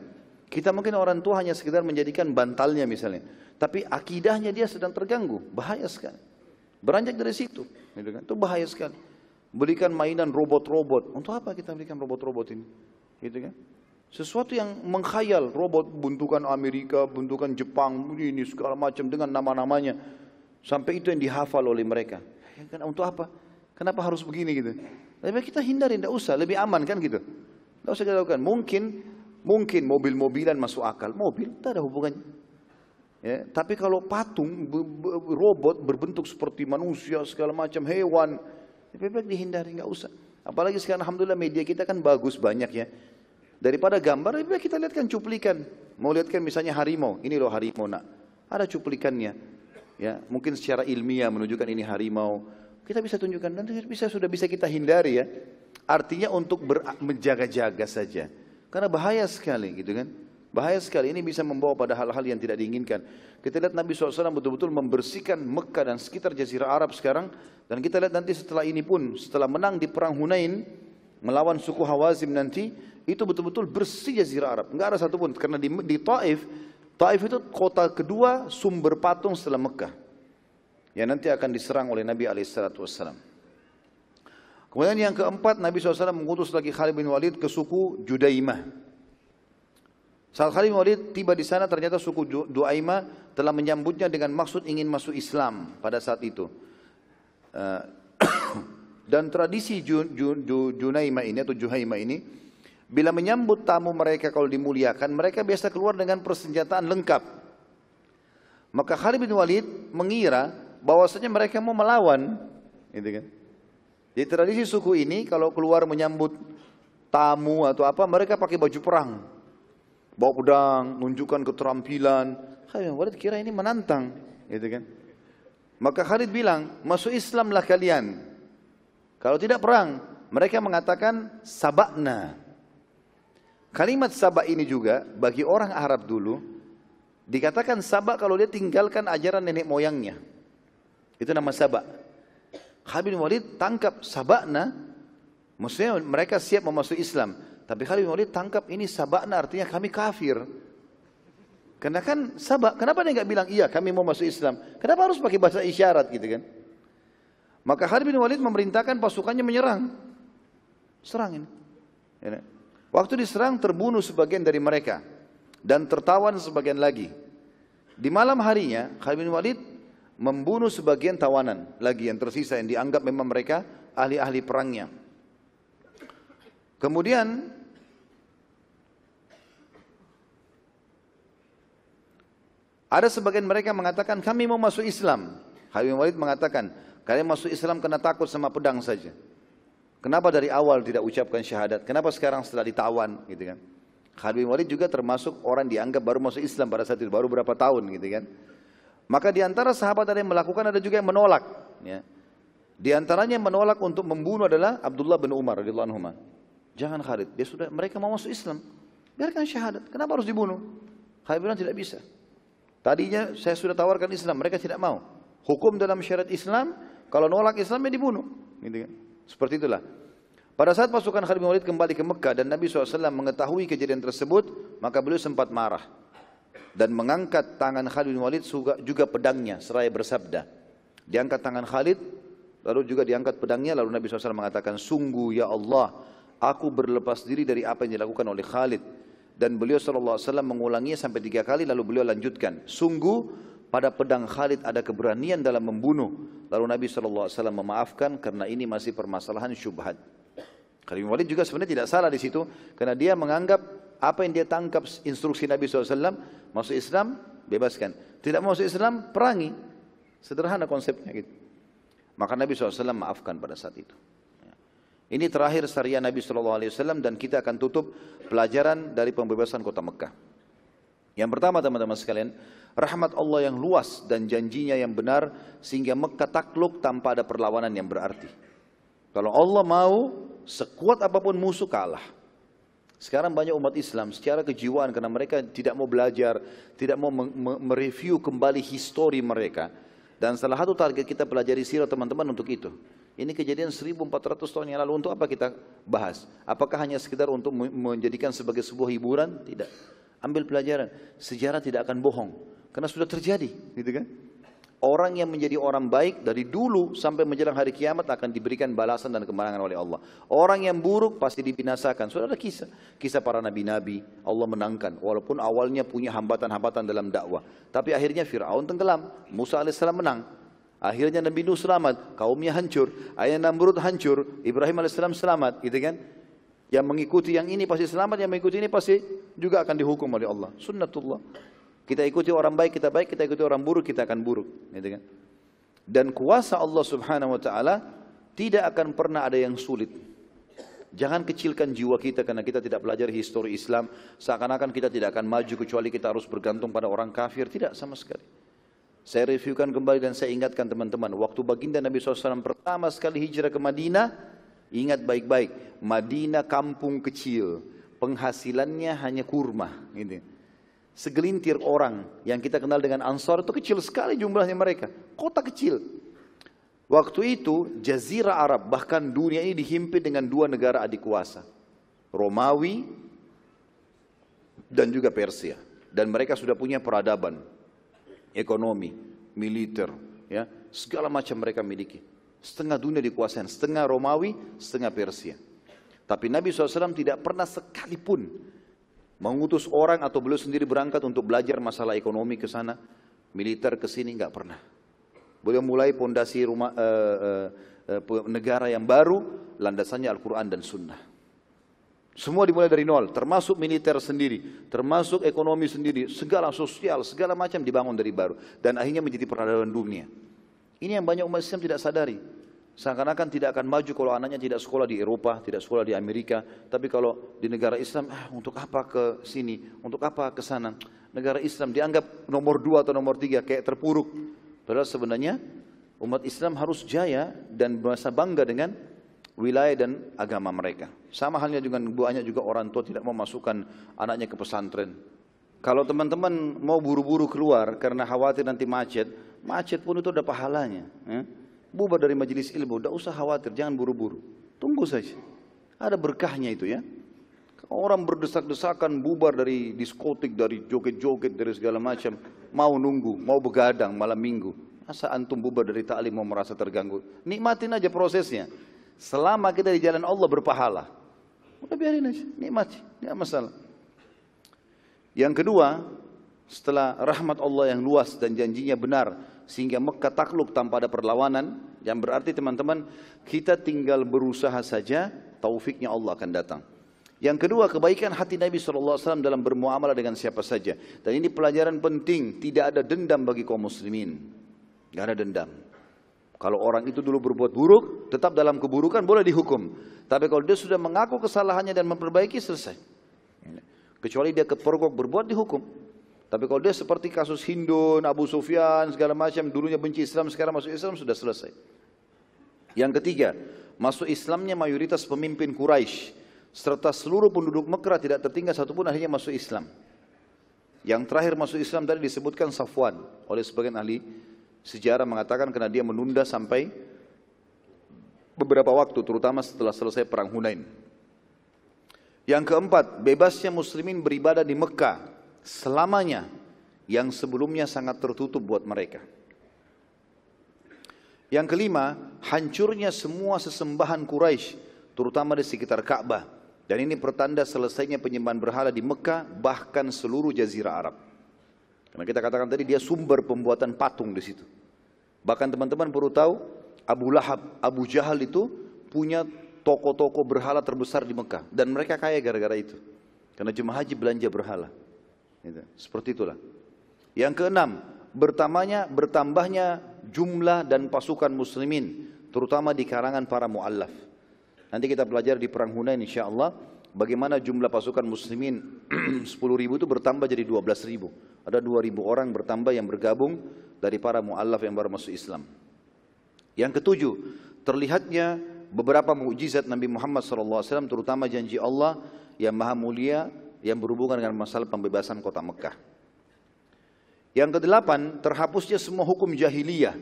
Kita mungkin orang tua hanya sekedar menjadikan bantalnya misalnya, tapi akidahnya dia sedang terganggu, bahaya sekali. Beranjak dari situ, gitu kan? Itu bahaya sekali. Belikan mainan robot-robot. Untuk apa kita belikan robot-robot ini? Gitu kan? Sesuatu yang mengkhayal, robot bentukan Amerika, bentukan Jepang, ini segala macam dengan nama-namanya. Sampai itu yang dihafal oleh mereka. Ya kan, untuk apa? Kenapa harus begini gitu? Lebih baik kita hindari, tidak usah, lebih aman kan gitu. Tidak usah kita lakukan. Mungkin mobil-mobilan masuk akal. Mobil, tidak ada hubungannya. Ya, tapi kalau patung, robot berbentuk seperti manusia, segala macam hewan, lebih baik dihindari, nggak usah. Apalagi sekarang alhamdulillah media kita kan bagus banyak ya. Daripada gambar, lebih baik kita lihatkan cuplikan. Mau lihatkan misalnya harimau, ini loh harimau nak. Ada cuplikannya. Ya, mungkin secara ilmiah menunjukkan ini harimau. Kita bisa tunjukkan, nanti sudah bisa kita hindari ya. Artinya untuk menjaga-jaga saja. Karena bahaya sekali gitu kan. Bahaya sekali, ini bisa membawa pada hal-hal yang tidak diinginkan. Kita lihat Nabi SAW betul-betul membersihkan Mekah dan sekitar Jazirah Arab sekarang. Dan kita lihat nanti setelah ini pun, setelah menang di perang Hunain, melawan suku Hawazim nanti, itu betul-betul bersih Jazirah Arab. Enggak ada satupun, karena di Taif, Taif itu kota kedua sumber patung setelah Mekah. Yang nanti akan diserang oleh Nabi SAW. Kemudian yang keempat, Nabi SAW mengutus lagi Khalid bin Walid ke suku Judaimah. Saat Khalid bin Walid tiba di sana, ternyata suku Judaimah telah menyambutnya dengan maksud ingin masuk Islam pada saat itu. Dan tradisi Junaimah ini atau Juhaimah ini, bila menyambut tamu mereka kalau dimuliakan, mereka biasa keluar dengan persenjataan lengkap. Maka Khalid bin Walid mengira bahwasanya mereka mau melawan, gitu kan? Di tradisi suku ini kalau keluar menyambut tamu atau apa, mereka pakai baju perang, bawa pedang, menunjukkan keterampilan. Khalid bin Walid kira ini menantang, gitu kan? Maka Khalid bilang, masuk Islamlah kalian. Kalau tidak perang, mereka mengatakan sabakna. Kalimat sabak ini juga bagi orang Arab dulu dikatakan sabak kalau dia tinggalkan ajaran nenek moyangnya. Itu nama sabak. Khalid bin Walid tangkap sabakna, maksudnya mereka siap memasuki Islam. Tapi Khalid bin Walid tangkap ini sabakna artinya kami kafir. Karena kan sabak, kenapa dia nggak bilang iya kami mau masuk Islam? Kenapa harus pakai bahasa isyarat gitu kan? Maka Khalid bin Walid memerintahkan pasukannya menyerang. Serang ini. Waktu diserang terbunuh sebagian dari mereka. Dan tertawan sebagian lagi. Di malam harinya Khalid bin Walid membunuh sebagian tawanan lagi yang tersisa yang dianggap memang mereka ahli-ahli perangnya. Kemudian ada sebagian mereka mengatakan kami mau masuk Islam. Khalid bin Walid mengatakan kalian masuk Islam karena takut sama pedang saja. Kenapa dari awal tidak ucapkan syahadat? Kenapa sekarang setelah ditawan gitu kan? Khalid bin Walid juga termasuk orang dianggap baru masuk Islam pada saat itu, baru berapa tahun gitu kan? Maka di antara sahabat ada yang melakukan, ada juga yang menolak. Ya. Di antaranya yang menolak untuk membunuh adalah Abdullah bin Umar radhiyallahu anhu. Jangan Khalid, mereka mau masuk Islam, biarkan syahadat. Kenapa harus dibunuh? Khalid bilang tidak bisa. Tadinya saya sudah tawarkan Islam, mereka tidak mau. Hukum dalam syariat Islam, kalau nolak Islam ya dibunuh. Gitu kan? Seperti itulah. Pada saat pasukan Khalid bin Walid kembali ke Mekah dan Nabi SAW mengetahui kejadian tersebut, maka beliau sempat marah. Dan mengangkat tangan Khalid bin Walid juga pedangnya seraya bersabda. Diangkat tangan Khalid, lalu juga diangkat pedangnya, lalu Nabi SAW mengatakan, sungguh ya Allah, aku berlepas diri dari apa yang dilakukan oleh Khalid. Dan beliau SAW mengulanginya sampai 3 kali, lalu beliau lanjutkan, sungguh pada pedang Khalid ada keberanian dalam membunuh. Lalu Nabi SAW memaafkan karena ini masih permasalahan syubhat. Khalid bin Walid juga sebenarnya tidak salah di situ, karena dia menganggap apa yang dia tangkap instruksi Nabi SAW, masuk Islam, bebaskan. Tidak masuk Islam, perangi. Sederhana konsepnya gitu. Maka Nabi SAW maafkan pada saat itu. Ini terakhir syariat Nabi SAW dan kita akan tutup pelajaran dari pembebasan kota Mekah. Yang pertama teman-teman sekalian, rahmat Allah yang luas dan janjinya yang benar sehingga Mekah takluk tanpa ada perlawanan yang berarti. Kalau Allah mau, sekuat apapun musuh kalah. Sekarang banyak umat Islam secara kejiwaan karena mereka tidak mau belajar, tidak mau mereview kembali histori mereka. Dan salah satu target kita pelajari sirah teman-teman untuk itu. Ini kejadian 1400 tahun yang lalu, untuk apa kita bahas? Apakah hanya sekedar untuk menjadikan sebagai sebuah hiburan? Tidak. Ambil pelajaran, sejarah tidak akan bohong. Karena sudah terjadi, gitu kan? Orang yang menjadi orang baik dari dulu sampai menjelang hari kiamat akan diberikan balasan dan kemenangan oleh Allah. Orang yang buruk pasti dibinasakan. Sudah ada kisah para nabi-nabi, Allah menangkan. Walaupun awalnya punya hambatan-hambatan dalam dakwah. Tapi akhirnya Fir'aun tenggelam, Musa AS menang. Akhirnya Nabi Nuh selamat, kaumnya hancur. Akhirnya Namrud hancur, Ibrahim AS selamat. Gitu kan? Yang mengikuti yang ini pasti selamat, yang mengikuti ini pasti juga akan dihukum oleh Allah. Sunnatullah. Kita ikuti orang baik, kita ikuti orang buruk, kita akan buruk. Gitu kan? Dan kuasa Allah subhanahu wa ta'ala tidak akan pernah ada yang sulit. Jangan kecilkan jiwa kita karena kita tidak belajar histori Islam. Seakan-akan kita tidak akan maju kecuali kita harus bergantung pada orang kafir. Tidak sama sekali. Saya reviewkan kembali dan saya ingatkan teman-teman. Waktu baginda Nabi SAW pertama sekali hijrah ke Madinah, ingat baik-baik. Madinah kampung kecil. Penghasilannya hanya kurma. Gitu. Segelintir orang yang kita kenal dengan Ansar itu kecil sekali jumlahnya mereka. Kota kecil. Waktu itu Jazirah Arab bahkan dunia ini dihimpit dengan dua negara adik kuasa. Romawi dan juga Persia. Dan mereka sudah punya peradaban, ekonomi, militer, ya, segala macam mereka miliki. Setengah dunia dikuasai, setengah Romawi, setengah Persia. Tapi Nabi SAW tidak pernah sekalipun mengutus orang atau beliau sendiri berangkat untuk belajar masalah ekonomi ke sana, militer ke sini, enggak pernah. Beliau mulai pondasi negara yang baru, landasannya Al-Quran dan Sunnah. Semua dimulai dari nol, termasuk militer sendiri, termasuk ekonomi sendiri, segala sosial, segala macam dibangun dari baru. Dan akhirnya menjadi peradaban dunia. Ini yang banyak umat Islam tidak sadari. Seakan-akan tidak akan maju kalau anaknya tidak sekolah di Eropa, tidak sekolah di Amerika. Tapi kalau di negara Islam, untuk apa ke sini, untuk apa ke sana. Negara Islam dianggap nomor 2 atau nomor 3, kayak terpuruk. Padahal sebenarnya umat Islam harus jaya dan merasa bangga dengan wilayah dan agama mereka. Sama halnya dengan banyak juga orang tua tidak mau masukkan anaknya ke pesantren. Kalau teman-teman mau buru-buru keluar karena khawatir nanti macet, macet pun itu ada pahalanya. Bubar dari majelis ilmu, tidak usah khawatir, jangan buru-buru. Tunggu saja. Ada berkahnya itu ya. Orang berdesak-desakan bubar dari diskotik, dari joget-joget, dari segala macam. Mau nunggu, mau begadang malam minggu. Masa antum bubar dari ta'lim mau merasa terganggu? Nikmatin aja prosesnya. Selama kita di jalan Allah berpahala. Udah biarin aja, nikmati, tidak masalah. Yang kedua, setelah rahmat Allah yang luas dan janjinya benar, sehingga Mekah takluk tanpa ada perlawanan, yang berarti teman-teman, kita tinggal berusaha saja, taufiknya Allah akan datang. Yang kedua, kebaikan hati Nabi SAW dalam bermuamalah dengan siapa saja. Dan ini pelajaran penting, tidak ada dendam bagi kaum muslimin. Tidak ada dendam. Kalau orang itu dulu berbuat buruk, tetap dalam keburukan boleh dihukum. Tapi kalau dia sudah mengaku kesalahannya dan memperbaiki, selesai. Kecuali dia kepergok berbuat, dihukum. Tapi kalau dia seperti kasus Hindun, Abu Sufyan, segala macam, dulunya benci Islam, sekarang masuk Islam, sudah selesai. Yang ketiga, masuk Islamnya mayoritas pemimpin Quraisy serta seluruh penduduk Mekah tidak tertinggal satupun akhirnya masuk Islam. Yang terakhir masuk Islam tadi disebutkan Safwan oleh sebagian ahli sejarah mengatakan karena dia menunda sampai beberapa waktu, terutama setelah selesai perang Hunain. Yang keempat, bebasnya muslimin beribadah di Mekah selamanya, yang sebelumnya sangat tertutup buat mereka. Yang kelima, hancurnya semua sesembahan Quraisy, terutama di sekitar Ka'bah. Dan ini pertanda selesainya penyembahan berhala di Mekah, bahkan seluruh Jazirah Arab. Karena kita katakan tadi dia sumber pembuatan patung di situ. Bahkan teman-teman perlu tahu, Abu Lahab, Abu Jahal itu punya toko-toko berhala terbesar di Mekah. Dan mereka kaya gara-gara itu. Karena jemaah haji belanja berhala. Seperti itulah. Yang keenam, bertambahnya jumlah dan pasukan muslimin, terutama di kalangan para mu'allaf. Nanti kita belajar di perang Hunain insyaallah bagaimana jumlah pasukan muslimin 10.000 itu bertambah jadi 12.000. Ada 2.000 orang bertambah yang bergabung dari para mu'allaf yang baru masuk Islam. Yang ketujuh, terlihatnya beberapa mukjizat Nabi Muhammad SAW, terutama janji Allah yang maha mulia yang berhubungan dengan masalah pembebasan kota Mekah. Yang kedelapan, terhapusnya semua hukum jahiliyah.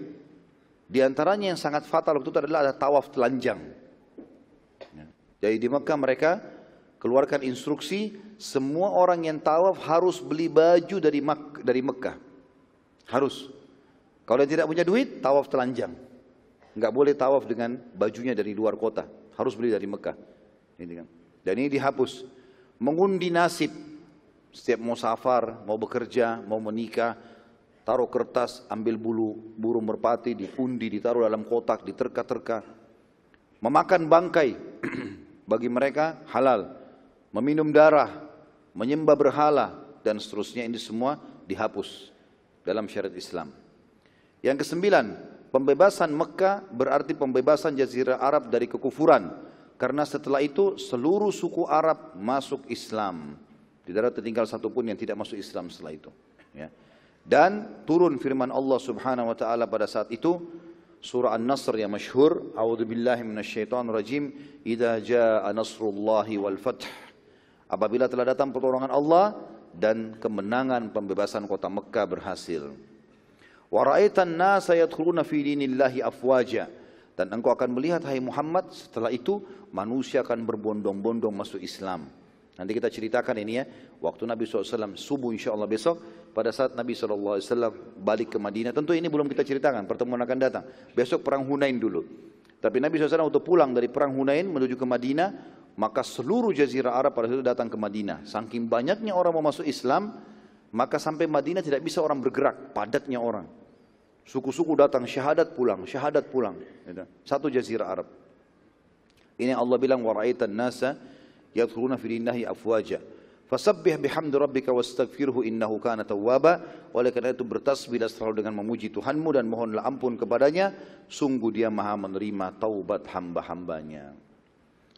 Di antaranya yang sangat fatal waktu itu adalah ada tawaf telanjang. Jadi di Mekah mereka keluarkan instruksi semua orang yang tawaf harus beli baju dari Mekah. Harus. Kalau dia tidak punya duit, tawaf telanjang. Enggak boleh tawaf dengan bajunya dari luar kota, harus beli dari Mekah. Ini kan. Dan ini dihapus. Mengundi nasib, setiap mau safar, mau bekerja, mau menikah, taruh kertas, ambil bulu burung merpati, diundi, ditaruh dalam kotak, diterka-terka. Memakan bangkai, bagi mereka halal. Meminum darah, menyembah berhala, dan seterusnya, ini semua dihapus dalam syariat Islam. Yang kesembilan, pembebasan Mekah berarti pembebasan Jazirah Arab dari kekufuran. Karena setelah itu seluruh suku Arab masuk Islam. Tidak ada tertinggal satupun yang tidak masuk Islam setelah itu. Ya. Dan turun firman Allah Subhanahu wa taala pada saat itu, surah An-Nasr yang masyhur, a'udzubillahi minasyaitonirrajim, idza jaa nasrullahi wal fath. Apabila telah datang pertolongan Allah dan kemenangan pembebasan kota Mekah berhasil. Wa ra'aitan nasa yadkhuluna fi dinillahi afwaja. Dan engkau akan melihat, hai Muhammad, setelah itu manusia akan berbondong-bondong masuk Islam. Nanti kita ceritakan ini ya, waktu Nabi SAW subuh insyaAllah besok, pada saat Nabi SAW balik ke Madinah, tentu ini belum kita ceritakan, pertemuan akan datang. Besok perang Hunain dulu. Tapi Nabi SAW waktu pulang dari perang Hunain menuju ke Madinah, maka seluruh Jazirah Arab pada saat itu datang ke Madinah. Saking banyaknya orang mau masuk Islam, maka sampai Madinah tidak bisa orang bergerak, padatnya orang. Suku-suku datang, syahadat pulang, syahadat pulang. Satu Jazirah Arab. Ini Allah bilang, wa ra'aitan nasa yadkhuluna fi dinillahi afwaja. Fasabbih bihamdi rabbika wastaghfirhu innahu kana tawwaba. Oleh karena itu bertasbihlah selalu dengan memuji Tuhanmu dan mohonlah ampun kepadanya, sungguh Dia Maha menerima taubat hamba-hambanya.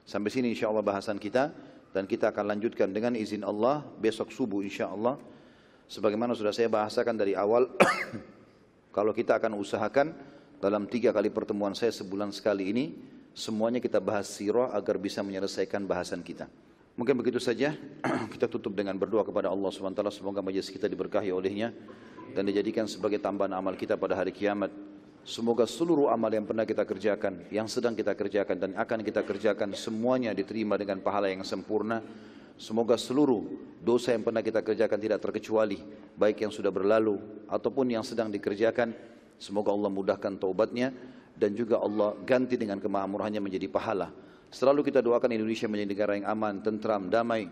Sampai sini insyaAllah bahasan kita, dan kita akan lanjutkan dengan izin Allah besok subuh insyaAllah. Sebagaimana sudah saya bahasakan dari awal, kalau kita akan usahakan dalam 3 kali pertemuan saya sebulan sekali ini, semuanya kita bahas sirah agar bisa menyelesaikan bahasan kita. Mungkin begitu saja, kita tutup dengan berdoa kepada Allah SWT, semoga majelis kita diberkahi olehnya, dan dijadikan sebagai tambahan amal kita pada hari kiamat. Semoga seluruh amal yang pernah kita kerjakan, yang sedang kita kerjakan dan akan kita kerjakan, semuanya diterima dengan pahala yang sempurna. Semoga seluruh dosa yang pernah kita kerjakan tidak terkecuali, baik yang sudah berlalu ataupun yang sedang dikerjakan. Semoga Allah mudahkan taubatnya dan juga Allah ganti dengan kemahamurahannya menjadi pahala. Selalu kita doakan Indonesia menjadi negara yang aman, tentram, damai.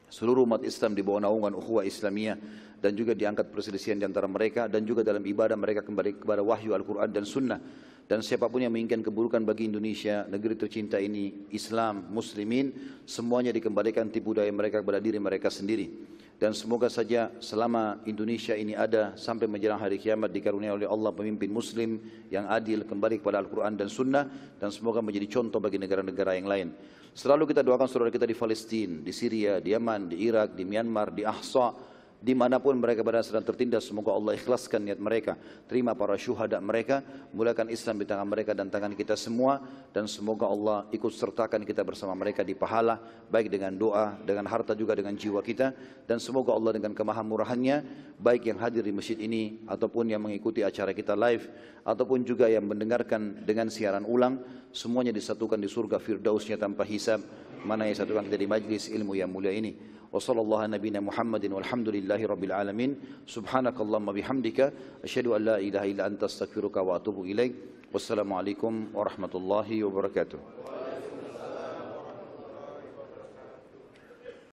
Seluruh umat Islam di bawah naungan ukhuwah Islamiyah, dan juga diangkat perselisihan di antara mereka, dan juga dalam ibadah mereka kembali kepada wahyu Al-Quran dan Sunnah. Dan siapapun yang menginginkan keburukan bagi Indonesia, negeri tercinta ini, Islam, Muslimin, semuanya dikembalikan tipu daya mereka kepada diri mereka sendiri. Dan semoga saja selama Indonesia ini ada sampai menjelang hari kiamat dikaruniai oleh Allah pemimpin Muslim yang adil, kembali kepada Al-Quran dan Sunnah, dan semoga menjadi contoh bagi negara-negara yang lain. Selalu kita doakan saudara kita di Palestina, di Syria, di Yaman, di Irak, di Myanmar, di Ahsa, dimanapun mereka berada sedang tertindas, semoga Allah ikhlaskan niat mereka, terima para syuhada mereka, mulakan Islam di tangan mereka dan tangan kita semua, dan semoga Allah ikut sertakan kita bersama mereka di pahala, baik dengan doa, dengan harta juga dengan jiwa kita, dan semoga Allah dengan kemahamurahannya, baik yang hadir di masjid ini, ataupun yang mengikuti acara kita live, ataupun juga yang mendengarkan dengan siaran ulang, semuanya disatukan di surga firdausnya tanpa hisab, mana yang satukan kita di majlis ilmu yang mulia ini. وصلى الله على نبينا محمد والحمد لله رب العالمين سبحانك اللهم بحمدك أشهد أن لا إله إلا أنت أستغفرك وأتوب إليك والسلام عليكم ورحمة الله وبركاته.